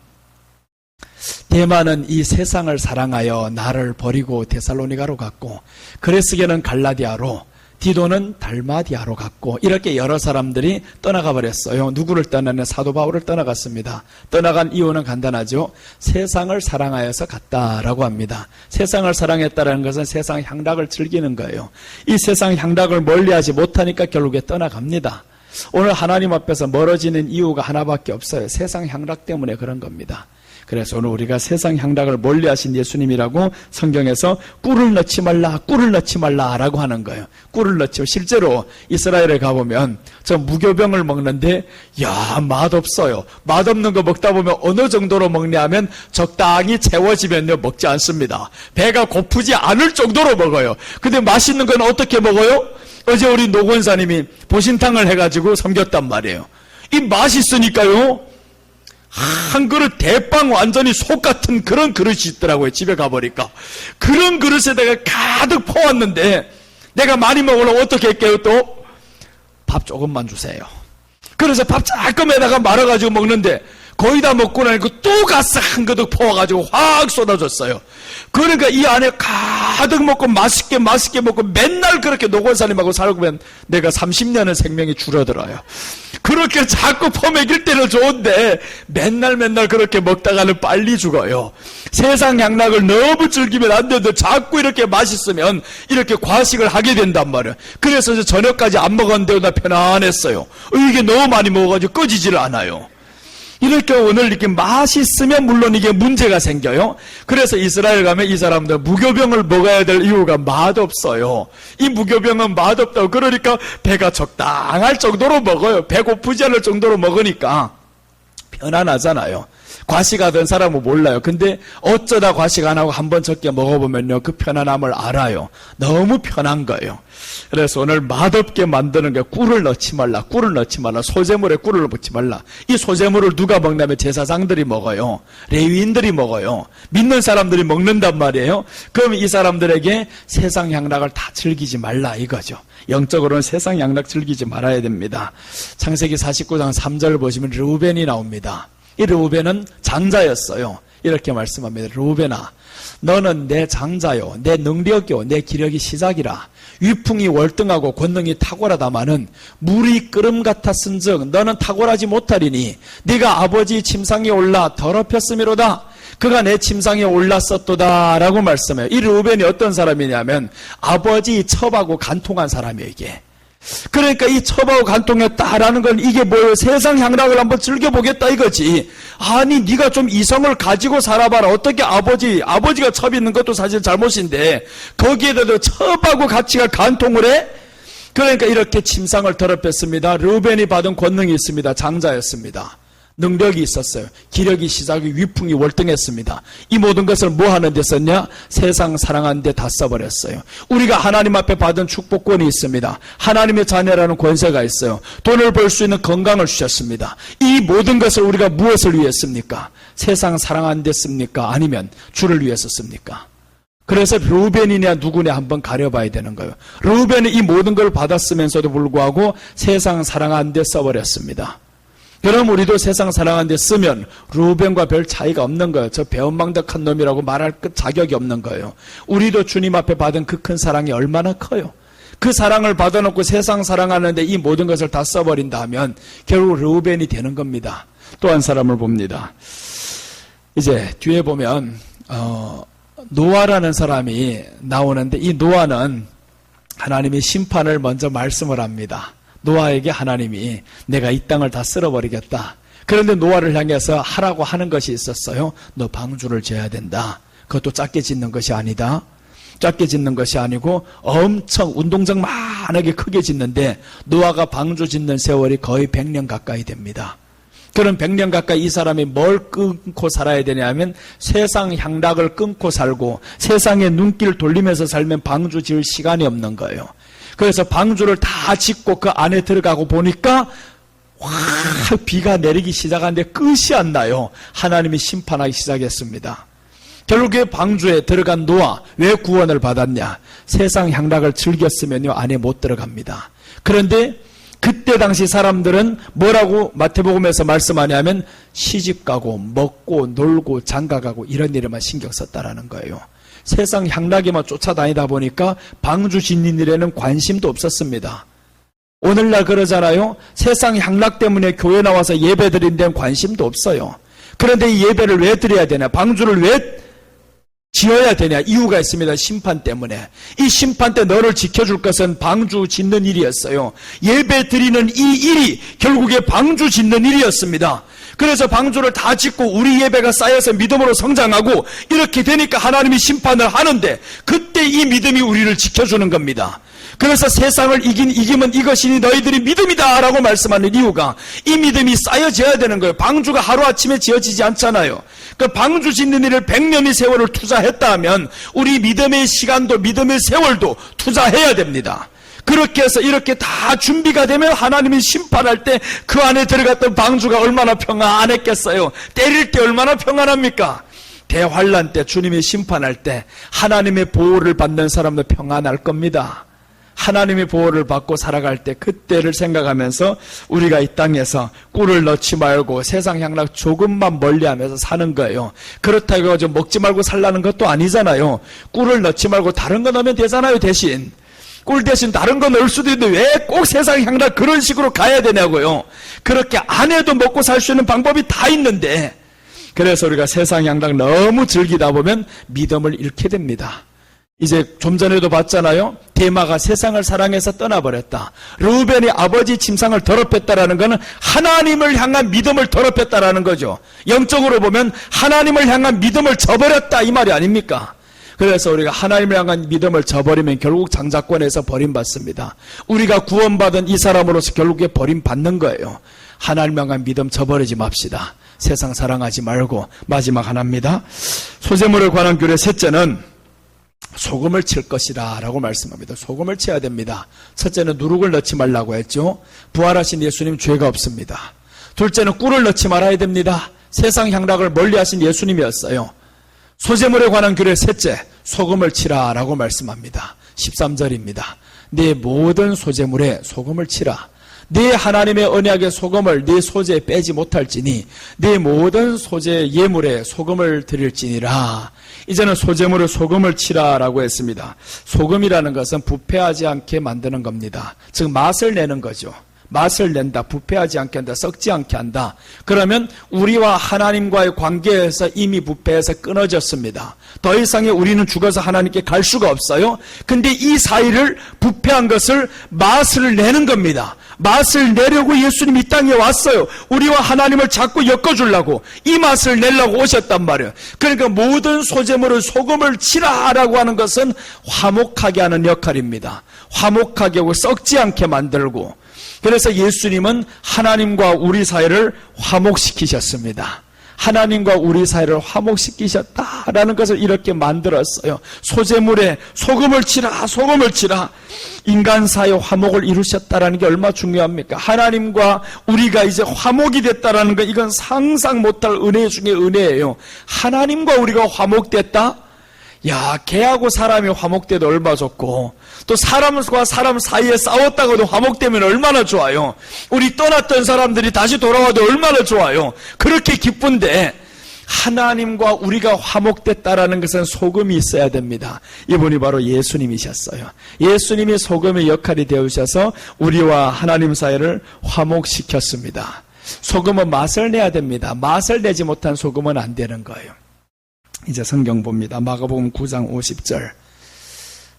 데마는 이 세상을 사랑하여 나를 버리고 데살로니가로 갔고, 그레스게는 갈라디아로, 디도는 달마디아로 갔고, 이렇게 여러 사람들이 떠나가 버렸어요. 누구를 떠나냐? 사도 바울을 떠나갔습니다. 떠나간 이유는 간단하죠. 세상을 사랑하여서 갔다라고 합니다. 세상을 사랑했다라는 것은 세상 향락을 즐기는 거예요. 이 세상 향락을 멀리하지 못하니까 결국에 떠나갑니다. 오늘 하나님 앞에서 멀어지는 이유가 하나밖에 없어요. 세상 향락 때문에 그런 겁니다. 그래서 오늘 우리가 세상 향락을 멀리하신 예수님이라고 성경에서 꿀을 넣지 말라, 꿀을 넣지 말라라고 하는 거예요. 꿀을 넣지. 실제로 이스라엘에 가보면 저 무교병을 먹는데 야, 맛없어요. 맛없는 거 먹다 보면 어느 정도로 먹냐 하면 적당히 채워지면요 먹지 않습니다. 배가 고프지 않을 정도로 먹어요. 근데 맛있는 건 어떻게 먹어요? 어제 우리 노 권사님이 보신탕을 해가지고 섬겼단 말이에요. 이 맛있으니까요. 한 그릇 대빵 완전히 속 같은 그런 그릇이 있더라고요. 집에 가보니까. 그런 그릇에 내가 가득 퍼왔는데 내가 많이 먹으려면 어떻게 할게요 또? 밥 조금만 주세요. 그래서 밥 조금에다가 말아가지고 먹는데 거의 다 먹고 나니까 또 가스 한 그릇 퍼와가지고 확 쏟아졌어요. 그러니까 이 안에 가득 먹고 맛있게 먹고 맨날 그렇게 노곤사님하고 살고면 내가 30년의 생명이 줄어들어요. 그렇게 자꾸 퍼먹일 때는 좋은데 맨날 그렇게 먹다가는 빨리 죽어요. 세상 향락을 너무 즐기면 안 되는데 자꾸 이렇게 맛있으면 이렇게 과식을 하게 된단 말이에요. 그래서 이제 저녁까지 안 먹었는데 나 편안했어요. 이게 너무 많이 먹어가지고 꺼지질 않아요. 이렇게 오늘 이렇게 맛있으면 물론 이게 문제가 생겨요. 그래서 이스라엘 가면 이 사람들 무교병을 먹어야 될 이유가 맛없어요. 이 무교병은 맛없다고. 그러니까 배가 적당할 정도로 먹어요. 배고프지 않을 정도로 먹으니까 편안하잖아요. 과식하던 사람은 몰라요. 근데 어쩌다 과식 안 하고 한번 적게 먹어보면요 그 편안함을 알아요. 너무 편한 거예요. 그래서 오늘 맛없게 만드는 게 꿀을 넣지 말라, 꿀을 넣지 말라, 소재물에 꿀을 넣지 말라. 이 소재물을 누가 먹냐면 제사장들이 먹어요. 레위인들이 먹어요. 믿는 사람들이 먹는단 말이에요. 그럼 이 사람들에게 세상 향락을 다 즐기지 말라 이거죠. 영적으로는 세상 향락 즐기지 말아야 됩니다. 창세기 49장 3절 보시면 르우벤이 나옵니다. 이 르우벤은 장자였어요. 이렇게 말씀합니다. 르우벤아, 너는 내 장자요, 내 능력이요, 내 기력이 시작이라. 위풍이 월등하고 권능이 탁월하다마는 물이 끓음 같았은즉 너는 탁월하지 못하리니 네가 아버지 침상에 올라 더럽혔음이로다. 그가 내 침상에 올랐었도다 라고 말씀해요. 이 르우벤이 어떤 사람이냐면 아버지 첩하고 간통한 사람이에요. 이게 그러니까 이 첩하고 간통했다라는 건 이게 뭐예요? 세상 향락을 한번 즐겨보겠다 이거지. 아니 네가 좀 이성을 가지고 살아봐라. 어떻게 아버지가 첩 있는 것도 사실 잘못인데 거기에다가 첩하고 같이가 간통을 해? 그러니까 이렇게 침상을 더럽혔습니다. 르우벤이 받은 권능이 있습니다. 장자였습니다. 능력이 있었어요. 기력이 시작이 위풍이 월등했습니다. 이 모든 것을 뭐 하는 데 썼냐? 세상 사랑하는 데 다 써버렸어요. 우리가 하나님 앞에 받은 축복권이 있습니다. 하나님의 자녀라는 권세가 있어요. 돈을 벌 수 있는 건강을 주셨습니다. 이 모든 것을 우리가 무엇을 위해 씁니까? 세상 사랑하는 데 씁니까? 아니면 주를 위해서 씁니까? 그래서 르우벤이냐 누구냐 한번 가려봐야 되는 거예요. 르우벤이 이 모든 걸 받았으면서도 불구하고 세상 사랑하는 데 써버렸습니다. 그럼 우리도 세상 사랑하는 데 쓰면 르우벤과 별 차이가 없는 거예요. 저 배은망덕한 놈이라고 말할 자격이 없는 거예요. 우리도 주님 앞에 받은 그 큰 사랑이 얼마나 커요. 그 사랑을 받아놓고 세상 사랑하는데 이 모든 것을 다 써버린다 하면 결국 르우벤이 되는 겁니다. 또 한 사람을 봅니다. 이제 뒤에 보면 노아라는 사람이 나오는데 이 노아는 하나님이 심판을 먼저 말씀을 합니다. 노아에게 하나님이 내가 이 땅을 다 쓸어버리겠다. 그런데 노아를 향해서 하라고 하는 것이 있었어요. 너 방주를 지어야 된다. 그것도 작게 짓는 것이 아니다. 작게 짓는 것이 아니고 엄청 운동장만하게 크게 짓는데 노아가 방주 짓는 세월이 거의 100년 가까이 됩니다. 그럼 100년 가까이 이 사람이 뭘 끊고 살아야 되냐면 세상 향락을 끊고 살고 세상에 눈길 돌리면서 살면 방주 지을 시간이 없는 거예요. 그래서 방주를 다 짓고 그 안에 들어가고 보니까 확 비가 내리기 시작하는데 끝이 안 나요. 하나님이 심판하기 시작했습니다. 결국에 방주에 들어간 노아, 왜 구원을 받았냐? 세상 향락을 즐겼으면요 안에 못 들어갑니다. 그런데 그때 당시 사람들은 뭐라고 마태복음에서 말씀하냐면 시집가고 먹고 놀고 장가가고 이런 일에만 신경 썼다라는 거예요. 세상 향락에만 쫓아다니다 보니까 방주 짓는 일에는 관심도 없었습니다. 오늘날 그러잖아요. 세상 향락 때문에 교회 나와서 예배 드린 데는 관심도 없어요. 그런데 이 예배를 왜 드려야 되냐? 방주를 왜 지어야 되냐? 이유가 있습니다. 심판 때문에. 이 심판 때 너를 지켜줄 것은 방주 짓는 일이었어요. 예배 드리는 이 일이 결국에 방주 짓는 일이었습니다. 그래서 방주를 다 짓고 우리 예배가 쌓여서 믿음으로 성장하고 이렇게 되니까 하나님이 심판을 하는데 그때 이 믿음이 우리를 지켜주는 겁니다. 그래서 세상을 이기면 이것이니 너희들이 믿음이다 라고 말씀하는 이유가 이 믿음이 쌓여져야 되는 거예요. 방주가 하루아침에 지어지지 않잖아요. 그 방주 짓는 일을 100년의 세월을 투자했다 하면 우리 믿음의 시간도 믿음의 세월도 투자해야 됩니다. 그렇게 해서 이렇게 다 준비가 되면 하나님이 심판할 때 그 안에 들어갔던 방주가 얼마나 평안했겠어요. 때릴 때 얼마나 평안합니까? 대환란 때 주님이 심판할 때 하나님의 보호를 받는 사람도 평안할 겁니다. 하나님의 보호를 받고 살아갈 때 그때를 생각하면서 우리가 이 땅에서 꿀을 넣지 말고 세상 향락 조금만 멀리하면서 사는 거예요. 그렇다고 해서 먹지 말고 살라는 것도 아니잖아요. 꿀을 넣지 말고 다른 거 넣으면 되잖아요. 대신 꿀 대신 다른 거 넣을 수도 있는데 왜 꼭 세상 향락 그런 식으로 가야 되냐고요. 그렇게 안 해도 먹고 살 수 있는 방법이 다 있는데 그래서 우리가 세상 향락 너무 즐기다 보면 믿음을 잃게 됩니다. 이제 좀 전에도 봤잖아요. 데마가 세상을 사랑해서 떠나버렸다. 르우벤이 아버지 침상을 더럽혔다라는 것은 하나님을 향한 믿음을 더럽혔다라는 거죠. 영적으로 보면 하나님을 향한 믿음을 저버렸다 이 말이 아닙니까? 그래서 우리가 하나님을 향한 믿음을 저버리면 결국 장자권에서 버림받습니다. 우리가 구원받은 이 사람으로서 결국에 버림받는 거예요. 하나님을 향한 믿음 저버리지 맙시다. 세상 사랑하지 말고. 마지막 하나입니다. 소재물에 관한 규례 셋째는 소금을 칠 것이다 라고 말씀합니다. 소금을 쳐야 됩니다. 첫째는 누룩을 넣지 말라고 했죠. 부활하신 예수님 죄가 없습니다. 둘째는 꿀을 넣지 말아야 됩니다. 세상 향락을 멀리하신 예수님이었어요. 소재물에 관한 규례 셋째, 소금을 치라 라고 말씀합니다. 13절입니다. 네 모든 소재물에 소금을 치라. 네 하나님의 언약의 소금을 네 소재에 빼지 못할지니 네 모든 소재 예물에 소금을 드릴지니라. 이제는 소재물에 소금을 치라 라고 했습니다. 소금이라는 것은 부패하지 않게 만드는 겁니다. 즉 맛을 내는 거죠. 맛을 낸다, 부패하지 않게 한다, 썩지 않게 한다. 그러면 우리와 하나님과의 관계에서 이미 부패해서 끊어졌습니다. 더 이상의 우리는 죽어서 하나님께 갈 수가 없어요. 근데 이 사이를 부패한 것을 맛을 내는 겁니다. 맛을 내려고 예수님이 이 땅에 왔어요. 우리와 하나님을 자꾸 엮어주려고 이 맛을 내려고 오셨단 말이에요. 그러니까 모든 소재물을 소금을 치라라고 하는 것은 화목하게 하는 역할입니다. 화목하게 하고 썩지 않게 만들고. 그래서 예수님은 하나님과 우리 사이를 화목시키셨습니다. 하나님과 우리 사이를 화목시키셨다라는 것을 이렇게 만들었어요. 소재물에 소금을 치라, 소금을 치라. 인간 사이의 화목을 이루셨다라는 게 얼마나 중요합니까? 하나님과 우리가 이제 화목이 됐다라는 거, 이건 상상 못할 은혜 중에 은혜예요. 하나님과 우리가 화목됐다? 야, 개하고 사람이 화목돼도 얼마나 좋고, 또 사람과 사람 사이에 싸웠다고도 화목되면 얼마나 좋아요. 우리 떠났던 사람들이 다시 돌아와도 얼마나 좋아요. 그렇게 기쁜데 하나님과 우리가 화목됐다라는 것은 소금이 있어야 됩니다. 이분이 바로 예수님이셨어요. 예수님이 소금의 역할이 되어주셔서 우리와 하나님 사이를 화목시켰습니다. 소금은 맛을 내야 됩니다. 맛을 내지 못한 소금은 안 되는 거예요. 이제 성경 봅니다. 마가복음 9장 50절.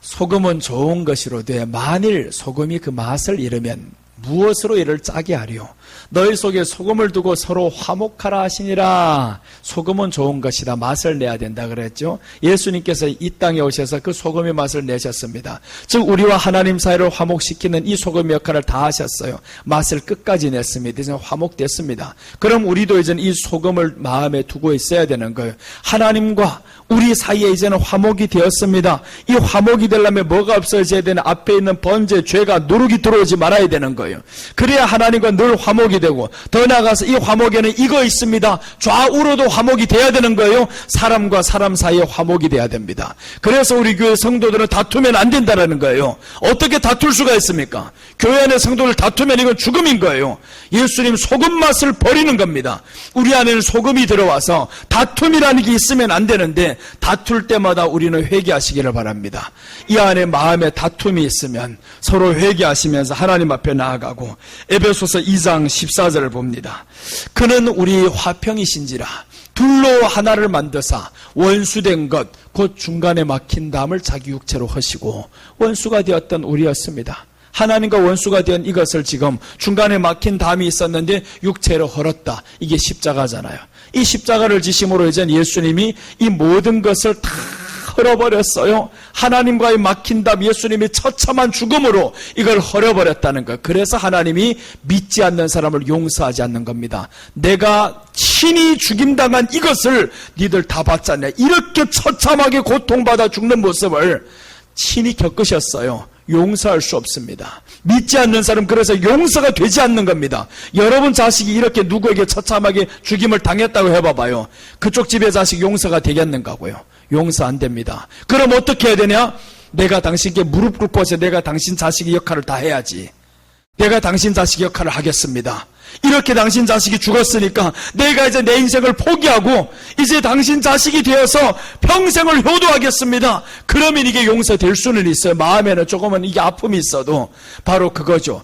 소금은 좋은 것이로되 만일 소금이 그 맛을 잃으면 무엇으로 이를 짜게 하리요? 너희 속에 소금을 두고 서로 화목하라 하시니라. 소금은 좋은 것이다. 맛을 내야 된다 그랬죠. 예수님께서 이 땅에 오셔서 그 소금의 맛을 내셨습니다. 즉 우리와 하나님 사이를 화목시키는 이 소금의 역할을 다 하셨어요. 맛을 끝까지 냈습니다. 이제 화목됐습니다. 그럼 우리도 이제는 이 소금을 마음에 두고 있어야 되는 거예요. 하나님과 우리 사이에 이제는 화목이 되었습니다. 이 화목이 되려면 뭐가 없어져야 되는? 앞에 있는 번제, 죄가 누룩이 들어오지 말아야 되는 거예요. 거예요. 그래야 하나님과 늘 화목이 되고, 더 나아가서 이 화목에는 이거 있습니다. 좌우로도 화목이 돼야 되는 거예요. 사람과 사람 사이에 화목이 돼야 됩니다. 그래서 우리 교회 성도들은 다투면 안 된다는 거예요. 어떻게 다툴 수가 있습니까? 교회 안에 성도를 다투면 이건 죽음인 거예요. 예수님 소금 맛을 버리는 겁니다. 우리 안에는 소금이 들어와서 다툼이라는 게 있으면 안 되는데, 다툴 때마다 우리는 회개하시기를 바랍니다. 이 안에 마음에 다툼이 있으면 서로 회개하시면서 하나님 앞에 나아가고, 에베소서 2장 14절을 봅니다. 그는 우리 화평이신지라 둘로 하나를 만드사 원수된 것 곧 중간에 막힌 담을 자기 육체로 허시고, 원수가 되었던 우리였습니다. 하나님과 원수가 된 이것을 지금 중간에 막힌 담이 있었는데 육체로 헐었다. 이게 십자가잖아요. 이 십자가를 지심으로 이제 예수님이 이 모든 것을 다 헐어버렸어요. 하나님과의 막힌 담, 예수님이 처참한 죽음으로 이걸 헐어버렸다는 것. 그래서 하나님이 믿지 않는 사람을 용서하지 않는 겁니다. 내가 친히 죽임당한 이것을 니들 다 받지 않냐. 이렇게 처참하게 고통받아 죽는 모습을 친히 겪으셨어요. 용서할 수 없습니다. 믿지 않는 사람, 그래서 용서가 되지 않는 겁니다. 여러분 자식이 이렇게 누구에게 처참하게 죽임을 당했다고 해봐봐요. 그쪽 집의 자식 용서가 되겠는가고요? 용서 안 됩니다. 그럼 어떻게 해야 되냐? 내가 당신께 무릎 꿇고서 내가 당신 자식의 역할을 다 해야지. 내가 당신 자식의 역할을 하겠습니다. 이렇게 당신 자식이 죽었으니까 내가 이제 내 인생을 포기하고 이제 당신 자식이 되어서 평생을 효도하겠습니다. 그러면 이게 용서될 수는 있어요. 마음에는 조금은 이게 아픔이 있어도 바로 그거죠.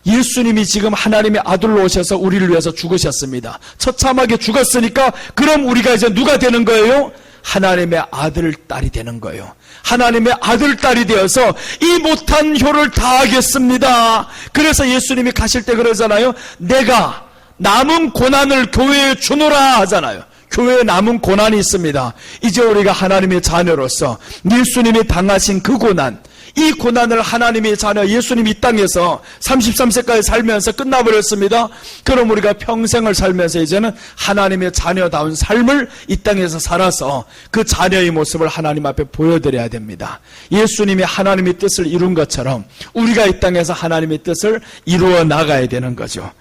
예수님이 지금 하나님의 아들로 오셔서 우리를 위해서 죽으셨습니다. 처참하게 죽었으니까 그럼 우리가 이제 누가 되는 거예요? 하나님의 아들, 딸이 되는 거예요. 하나님의 아들, 딸이 되어서 이 못한 효를 다하겠습니다. 그래서 예수님이 가실 때 그러잖아요. 내가 남은 고난을 교회에 주노라 하잖아요. 교회에 남은 고난이 있습니다. 이제 우리가 하나님의 자녀로서 예수님이 당하신 그 고난, 이 고난을 하나님의 자녀 예수님이 이 땅에서 33세까지 살면서 끝나버렸습니다. 그럼 우리가 평생을 살면서 이제는 하나님의 자녀다운 삶을 이 땅에서 살아서 그 자녀의 모습을 하나님 앞에 보여드려야 됩니다. 예수님이 하나님의 뜻을 이룬 것처럼 우리가 이 땅에서 하나님의 뜻을 이루어 나가야 되는 거죠.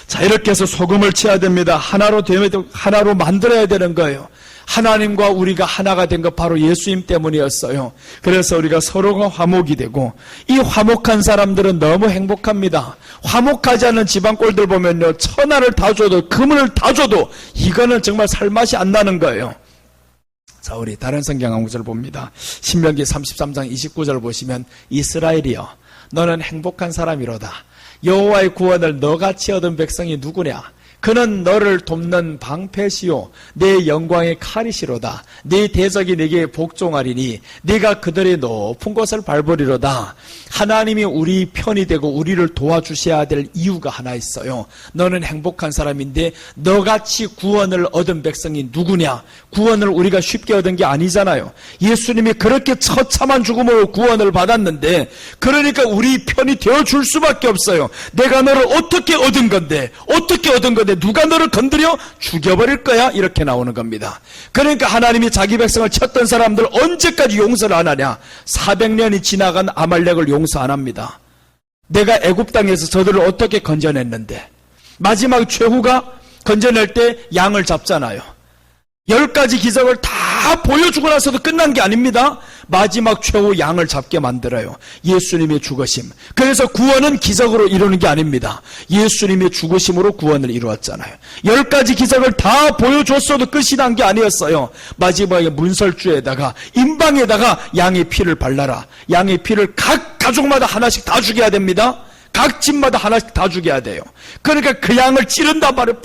자, 이렇게 해서 소금을 쳐야 됩니다. 하나로 만들어야 되는 거예요. 하나님과 우리가 하나가 된 것 바로 예수님 때문이었어요. 그래서 우리가 서로가 화목이 되고, 이 화목한 사람들은 너무 행복합니다. 화목하지 않은 집안꼴들 보면요, 천하를 다 줘도 금을 다 줘도 이거는 정말 살맛이 안 나는 거예요. 자, 우리 다른 성경 한 구절 봅니다. 신명기 33장 29절 보시면, 이스라엘이여 너는 행복한 사람이로다. 여호와의 구원을 너같이 얻은 백성이 누구냐? 그는 너를 돕는 방패시요 내 영광의 칼이시로다. 네 대적이 네게 복종하리니 네가 그들의 높은 곳을 밟으리로다. 하나님이 우리 편이 되고 우리를 도와주셔야 될 이유가 하나 있어요. 너는 행복한 사람인데 너같이 구원을 얻은 백성이 누구냐? 구원을 우리가 쉽게 얻은 게 아니잖아요. 예수님이 그렇게 처참한 죽음으로 구원을 받았는데, 그러니까 우리 편이 되어줄 수밖에 없어요. 내가 너를 어떻게 얻은 건데, 누가 너를 건드려 죽여버릴 거야, 이렇게 나오는 겁니다. 그러니까 하나님이 자기 백성을 쳤던 사람들 언제까지 용서를 안 하냐? 400년이 지나간 아말렉을 용서 안 합니다. 내가 애굽 땅에서 저들을 어떻게 건져냈는데, 마지막 최후가 건져낼 때 양을 잡잖아요. 10가지 기적을 다 보여주고 나서도 끝난 게 아닙니다. 마지막 최후 양을 잡게 만들어요. 예수님의 죽으심. 그래서 구원은 기적으로 이루는 게 아닙니다. 예수님의 죽으심으로 구원을 이루었잖아요. 10가지 기적을 다 보여줬어도 끝이 난 게 아니었어요. 마지막에 문설주에다가 임방에다가 양의 피를 발라라. 양의 피를 각 가족마다 하나씩 다 죽여야 됩니다. 각 집마다 하나씩 다 죽여야 돼요. 그러니까 그 양을 찌른단 말이에요.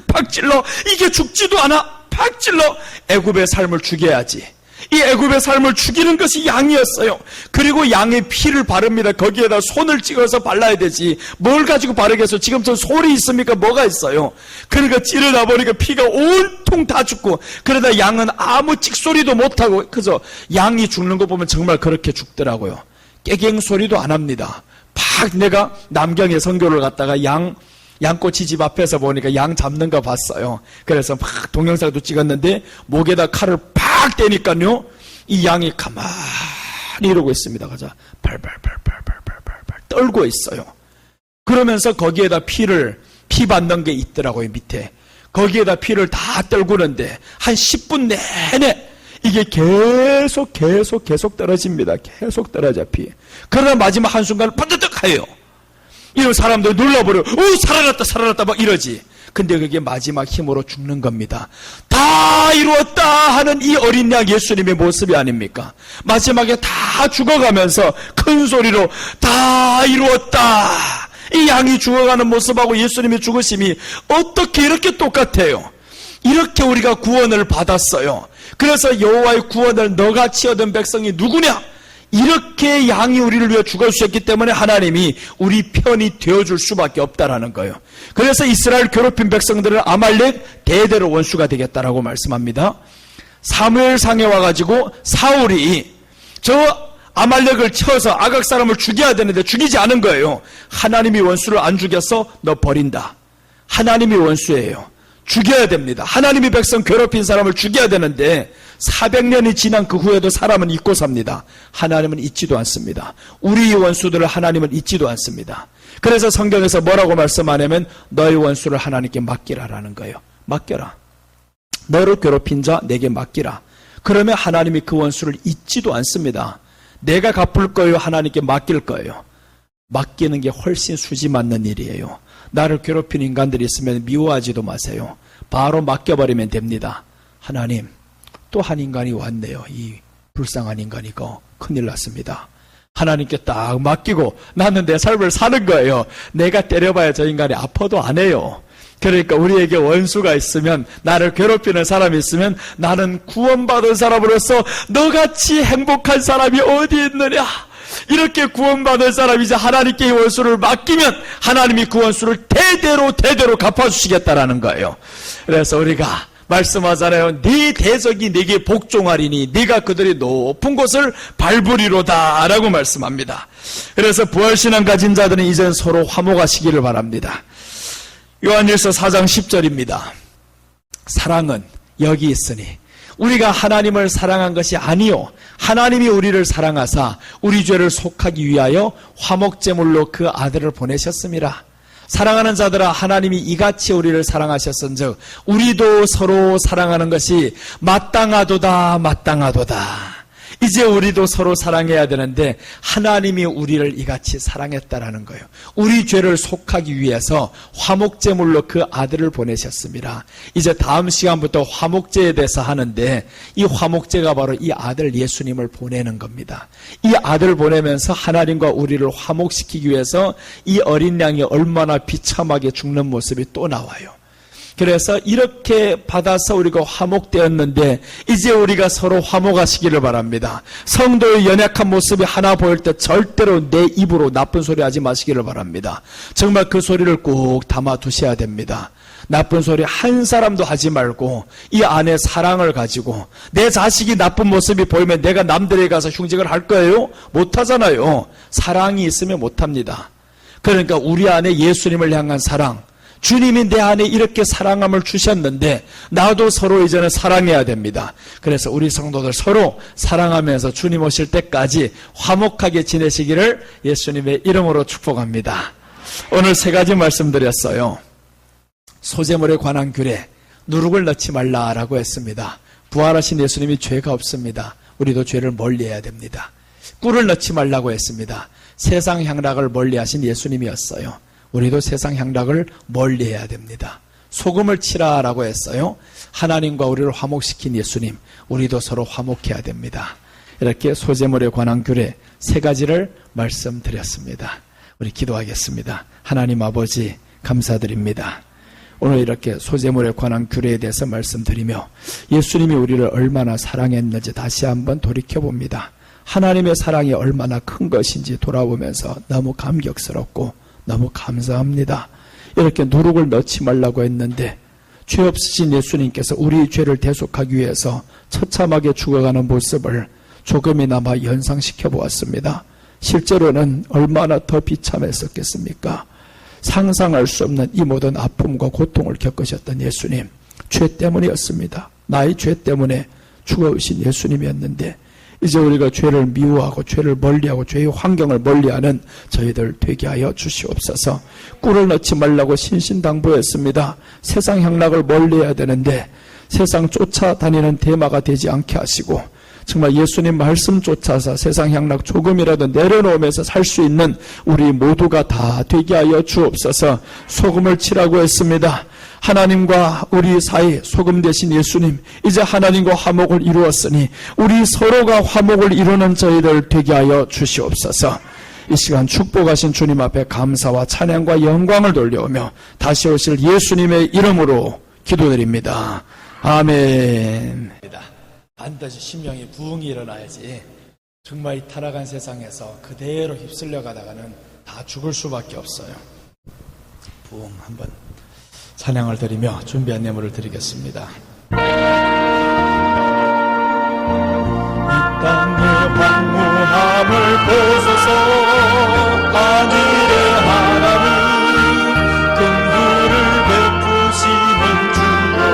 팍팍 찔러. 이게 죽지도 않아. 팍 찔러. 애굽의 삶을 죽여야지. 이 애굽의 삶을 죽이는 것이 양이었어요. 그리고 양의 피를 바릅니다. 거기에다 손을 찍어서 발라야 되지. 뭘 가지고 바르겠어요? 지금 저 솔이 있습니까? 뭐가 있어요? 그러니까 찌르다 보니까 피가 온통 다 죽고, 그러다 양은 아무 찍소리도 못하고, 그죠? 양이 죽는 거 보면 정말 그렇게 죽더라고요. 깨갱 소리도 안 합니다. 팍, 내가 남경에 선교를 갔다가 양꼬치 집 앞에서 보니까 양 잡는 거 봤어요. 그래서 막 동영상도 찍었는데 목에다 칼을 팍 대니까요, 이 양이 가만히 이러고 있습니다. 가자. 발발발발발발발 떨고 있어요. 그러면서 거기에다 피 받는 게 있더라고요, 밑에. 거기에다 피를 다 떨구는데 한 10분 내내 이게 계속 떨어집니다. 계속 떨어져, 피. 그러다 마지막 한순간 번뜩 하요. 이런 사람들 눌러버려. 살아났다 막 이러지. 근데 그게 마지막 힘으로 죽는 겁니다. 다 이루었다 하는 이 어린 양 예수님의 모습이 아닙니까? 마지막에 다 죽어가면서 큰 소리로 다 이루었다. 이 양이 죽어가는 모습하고 예수님의 죽으심이 어떻게 이렇게 똑같아요? 이렇게 우리가 구원을 받았어요. 그래서 여호와의 구원을 너같이 얻은 백성이 누구냐? 이렇게 양이 우리를 위해 죽어주셨기 때문에 하나님이 우리 편이 되어줄 수밖에 없다라는 거예요. 그래서 이스라엘 괴롭힌 백성들은 아말렉 대대로 원수가 되겠다라고 말씀합니다. 사무엘상에 와가지고 사울이 저 아말렉을 쳐서 아각 사람을 죽여야 되는데 죽이지 않은 거예요. 하나님이 원수를 안 죽여서 너 버린다. 하나님이 원수예요. 죽여야 됩니다. 하나님이 백성 괴롭힌 사람을 죽여야 되는데 400년이 지난 그 후에도 사람은 잊고 삽니다. 하나님은 잊지도 않습니다. 우리의 원수들을 하나님은 잊지도 않습니다. 그래서 성경에서 뭐라고 말씀하냐면 너의 원수를 하나님께 맡기라라는 거예요. 맡겨라. 너를 괴롭힌 자 내게 맡기라. 그러면 하나님이 그 원수를 잊지도 않습니다. 내가 갚을 거예요? 하나님께 맡길 거예요? 맡기는 게 훨씬 수지 맞는 일이에요. 나를 괴롭히는 인간들이 있으면 미워하지도 마세요. 바로 맡겨버리면 됩니다. 하나님, 또 한 인간이 왔네요. 이 불쌍한 인간이고 큰일 났습니다. 하나님께 딱 맡기고 나는 내 삶을 사는 거예요. 내가 때려봐야 저 인간이 아파도 안 해요. 그러니까 우리에게 원수가 있으면, 나를 괴롭히는 사람이 있으면 나는 구원받은 사람으로서 너같이 행복한 사람이 어디 있느냐. 이렇게 구원받은 사람이 이제 하나님께 이 원수를 맡기면 하나님이 그 원수를 대대로 갚아주시겠다라는 거예요. 그래서 우리가 말씀하잖아요. 네 대적이 네게 복종하리니 네가 그들이 높은 곳을 밟으리로다 라고 말씀합니다. 그래서 부활신앙 가진 자들은 이젠 서로 화목하시기를 바랍니다. 요한일서 4장 10절입니다. 사랑은 여기 있으니 우리가 하나님을 사랑한 것이 아니요 하나님이 우리를 사랑하사 우리 죄를 속하기 위하여 화목제물로 그 아들을 보내셨습니다. 사랑하는 자들아, 하나님이 이같이 우리를 사랑하셨은즉 우리도 서로 사랑하는 것이 마땅하도다. 이제 우리도 서로 사랑해야 되는데 하나님이 우리를 이같이 사랑했다라는 거예요. 우리 죄를 속하기 위해서 화목제물로 그 아들을 보내셨습니다. 이제 다음 시간부터 화목제에 대해서 하는데 이 화목제가 바로 이 아들 예수님을 보내는 겁니다. 이 아들 보내면서 하나님과 우리를 화목시키기 위해서 이 어린 양이 얼마나 비참하게 죽는 모습이 또 나와요. 그래서 이렇게 받아서 우리가 화목되었는데 이제 우리가 서로 화목하시기를 바랍니다. 성도의 연약한 모습이 하나 보일 때 절대로 내 입으로 나쁜 소리 하지 마시기를 바랍니다. 정말 그 소리를 꼭 담아 두셔야 됩니다. 나쁜 소리 한 사람도 하지 말고 이 안에 사랑을 가지고, 내 자식이 나쁜 모습이 보이면 내가 남들에게 가서 흉직을 할 거예요? 못하잖아요. 사랑이 있으면 못합니다. 그러니까 우리 안에 예수님을 향한 사랑, 주님이 내 안에 이렇게 사랑함을 주셨는데 나도 서로 이제는 사랑해야 됩니다. 그래서 우리 성도들 서로 사랑하면서 주님 오실 때까지 화목하게 지내시기를 예수님의 이름으로 축복합니다. 오늘 세 가지 말씀드렸어요. 소재물에 관한 규례, 누룩을 넣지 말라라고 했습니다. 부활하신 예수님이 죄가 없습니다. 우리도 죄를 멀리해야 됩니다. 꿀을 넣지 말라고 했습니다. 세상 향락을 멀리하신 예수님이었어요. 우리도 세상 향락을 멀리해야 됩니다. 소금을 치라라고 했어요. 하나님과 우리를 화목시킨 예수님, 우리도 서로 화목해야 됩니다. 이렇게 소재물에 관한 규례 세 가지를 말씀드렸습니다. 우리 기도하겠습니다. 하나님 아버지 감사드립니다. 오늘 이렇게 소재물에 관한 규례에 대해서 말씀드리며 예수님이 우리를 얼마나 사랑했는지 다시 한번 돌이켜봅니다. 하나님의 사랑이 얼마나 큰 것인지 돌아보면서 너무 감격스럽고 너무 감사합니다. 이렇게 누룩을 넣지 말라고 했는데 죄 없으신 예수님께서 우리 죄를 대속하기 위해서 처참하게 죽어가는 모습을 조금이나마 연상시켜 보았습니다. 실제로는 얼마나 더 비참했었겠습니까? 상상할 수 없는 이 모든 아픔과 고통을 겪으셨던 예수님, 죄 때문이었습니다. 나의 죄 때문에 죽어오신 예수님이었는데 이제 우리가 죄를 미워하고 죄를 멀리하고 죄의 환경을 멀리하는 저희들 되게 하여 주시옵소서. 꿀을 넣지 말라고 신신당부했습니다. 세상 향락을 멀리해야 되는데 세상 쫓아다니는 대마가 되지 않게 하시고 정말 예수님 말씀 쫓아서 세상 향락 조금이라도 내려놓으면서 살 수 있는 우리 모두가 다 되게 하여 주옵소서. 소금을 치라고 했습니다. 하나님과 우리 사이 소금 되신 예수님, 이제 하나님과 화목을 이루었으니 우리 서로가 화목을 이루는 저희들 되게 하여 주시옵소서. 이 시간 축복하신 주님 앞에 감사와 찬양과 영광을 돌려오며 다시 오실 예수님의 이름으로 기도드립니다. 아멘. 반드시 심령이 부흥이 일어나야지 정말 이 타락한 세상에서 그대로 휩쓸려 가다가는 다 죽을 수밖에 없어요. 부흥 한번 찬양을 드리며 준비한 예물을 드리겠습니다. 이 땅의 황무함을 보소서. 하늘의 하나님 긍휼을 베푸시는 주여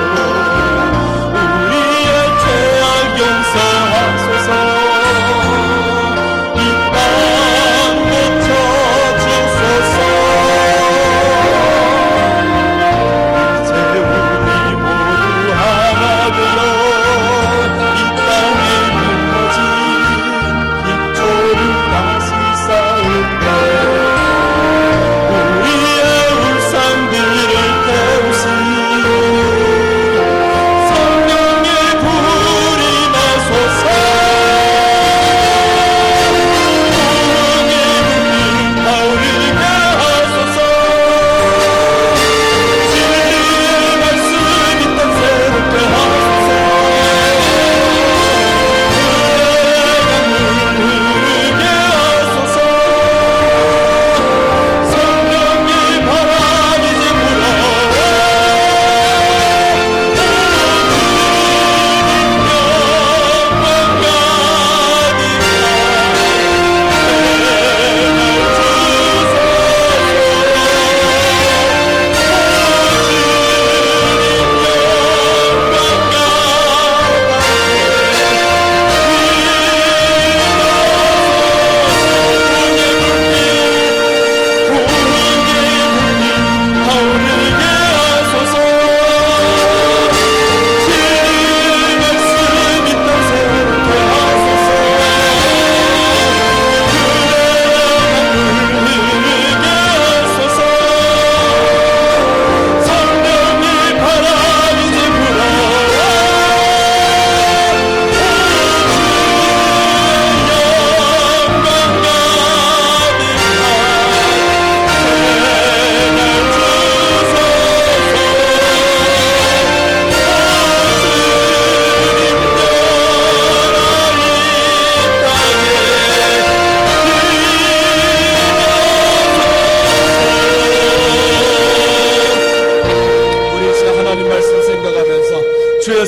우리의 죄악 용서하소서. 이 땅 고쳐주소서.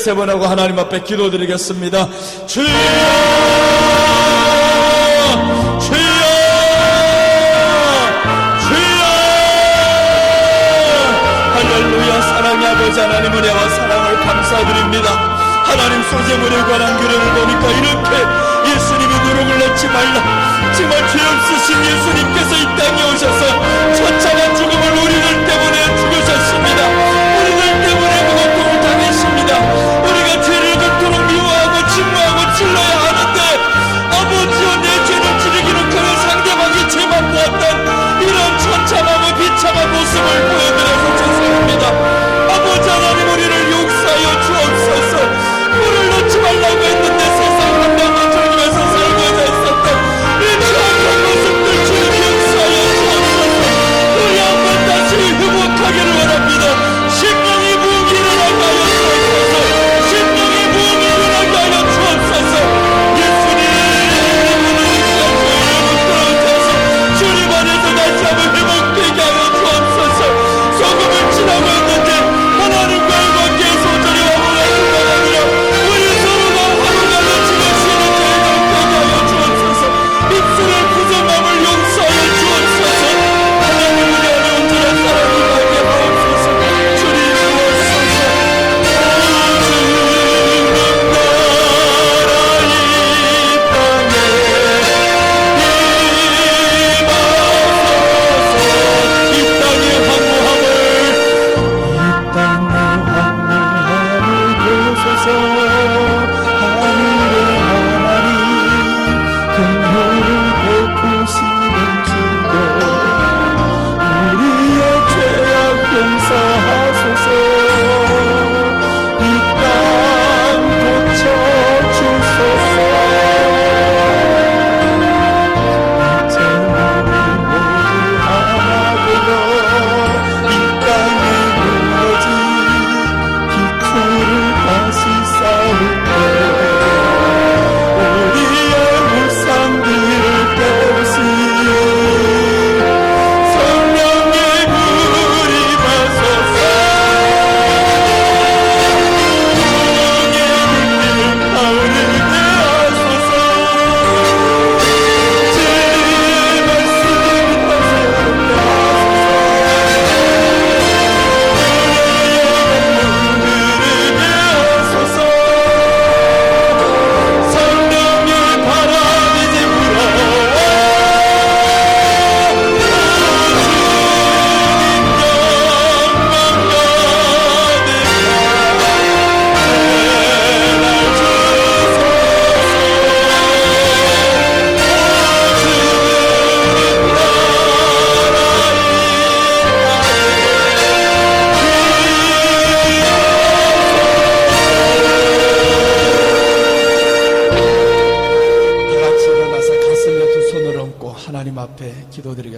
세 번 하고 하나님 앞에 기도드리겠습니다. 주여, 주여, 주여. 할렐루야. 사랑의 아버지 하나님, 은혜와 사랑을 감사드립니다. 하나님, 소재물에 관한 규례를 보니까 이렇게 예수님이 누룩을 넣지 말라, 정말 죄 없으신 예수님께서 이 땅에 오셔서 처참한 죽음을 우리들 때문에 죽으셨습니다. 우리들 때문에 그 고통을 당했습니다. 우리가 죄를 그토록 미워하고 증오하고 질러야 하는데 아버지여, 내 죄를 지르기는 그는 상대방이 죄만 보았던 이런 처참하고 비참한 모습을 보여드려서 죄송합니다. 아버지 하나님, 우리를 용서하여 주옵소서. 물을 넣지 말라고 했는데 세상 한량을 즐기면서 살고자 했었던 이 추악한 모습들 주님 용서하여 주옵소서. 우리 한번 다시 회복하기를 원합니다. 심령이 부흥이 일어나게 하여 주옵소서. 심령이 부흥이 일어나게 하여 주옵소서. 예수님 이름으로 시간 주의를 붙들어서 주님 안에서 다시 한번 회복되게 하여 주옵소서.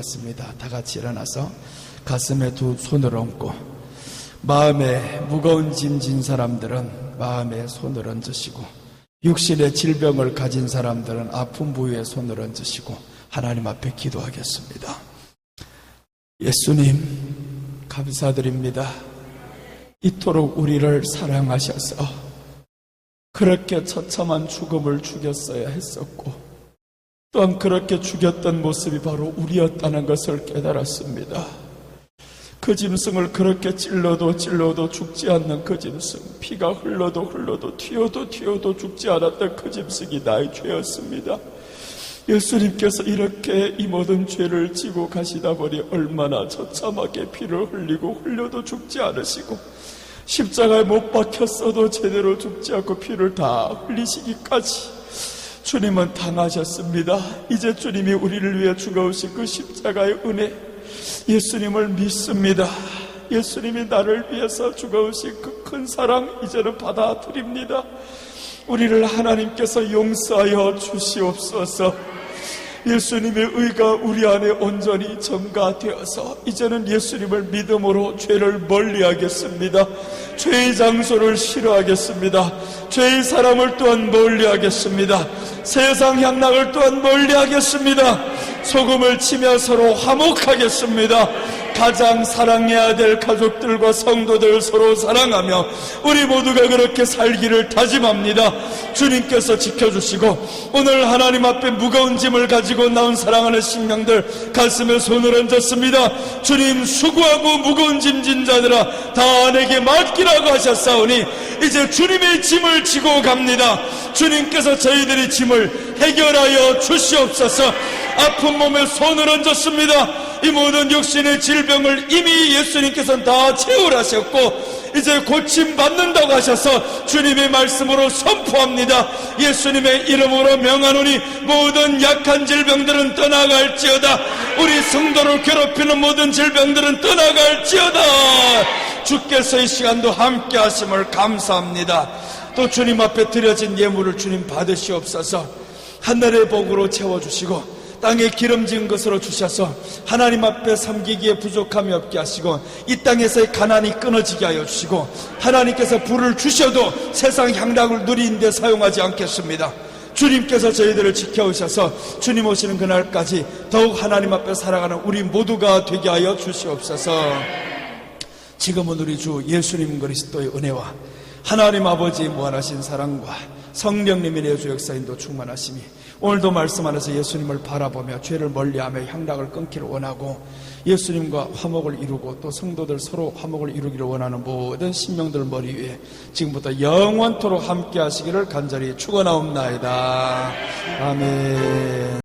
기도하겠습니다. 다 같이 일어나서 가슴에 두 손을 얹고 마음에 무거운 짐 진 사람들은 마음에 손을 얹으시고 육신의 질병을 가진 사람들은 아픈 부위에 손을 얹으시고 하나님 앞에 기도하겠습니다. 예수님 감사드립니다. 이토록 우리를 사랑하셔서 그렇게 처참한 죽음을 죽였어야 했었고 또한 그렇게 죽였던 모습이 바로 우리였다는 것을 깨달았습니다. 그 짐승을 그렇게 찔러도 죽지 않는 그 짐승, 피가 흘러도 튀어도 죽지 않았던 그 짐승이 나의 죄였습니다. 예수님께서 이렇게 이 모든 죄를 지고 가시다 보니 얼마나 처참하게 피를 흘리고 흘려도 죽지 않으시고 십자가에 못 박혔어도 제대로 죽지 않고 피를 다 흘리시기까지 주님은 당하셨습니다. 이제 주님이 우리를 위해 죽어오신 그 십자가의 은혜, 예수님을 믿습니다. 예수님이 나를 위해서 죽어오신 그 큰 사랑 이제는 받아들입니다. 우리를 하나님께서 용서하여 주시옵소서. 예수님의 의가 우리 안에 온전히 점가되어서 이제는 예수님을 믿음으로 죄를 멀리하겠습니다. 죄의 장소를 싫어하겠습니다. 죄의 사람을 또한 멀리하겠습니다. 세상 향락을 또한 멀리하겠습니다. 소금을 치며 서로 화목하겠습니다. 가장 사랑해야 될 가족들과 성도들 서로 사랑하며 우리 모두가 그렇게 살기를 다짐합니다. 주님께서 지켜주시고 오늘 하나님 앞에 무거운 짐을 가지고 나온 사랑하는 신명들 가슴에 손을 얹었습니다. 주님 수고하고 무거운 짐진 자들아 다 내게 맡기라고 하셨사오니 이제 주님의 짐을 지고 갑니다. 주님께서 저희들의 짐을 해결하여 주시옵소서. 아픈 몸에 손을 얹었습니다. 이 모든 육신의 질병을 이미 예수님께서는 다 채울하셨고 이제 고침받는다고 하셔서 주님의 말씀으로 선포합니다. 예수님의 이름으로 명하노니 모든 약한 질병들은 떠나갈지어다. 우리 성도를 괴롭히는 모든 질병들은 떠나갈지어다. 주께서 이 시간도 함께 하심을 감사합니다. 또 주님 앞에 드려진 예물을 주님 받으시옵소서. 하늘의 복으로 채워주시고 땅에 기름진 것으로 주셔서 하나님 앞에 섬기기에 부족함이 없게 하시고 이 땅에서의 가난이 끊어지게 하여 주시고 하나님께서 불을 주셔도 세상 향락을 누리는 데 사용하지 않겠습니다. 주님께서 저희들을 지켜오셔서 주님 오시는 그날까지 더욱 하나님 앞에 살아가는 우리 모두가 되게 하여 주시옵소서. 지금은 우리 주 예수님 그리스도의 은혜와 하나님 아버지의 무한하신 사랑과 성령님의 내주 역사인도 충만하심이 오늘도 말씀 안에서 예수님을 바라보며 죄를 멀리하며 향락을 끊기를 원하고 예수님과 화목을 이루고 또 성도들 서로 화목을 이루기를 원하는 모든 신명들 머리 위에 지금부터 영원토록 함께 하시기를 간절히 축원하옵나이다. 아멘.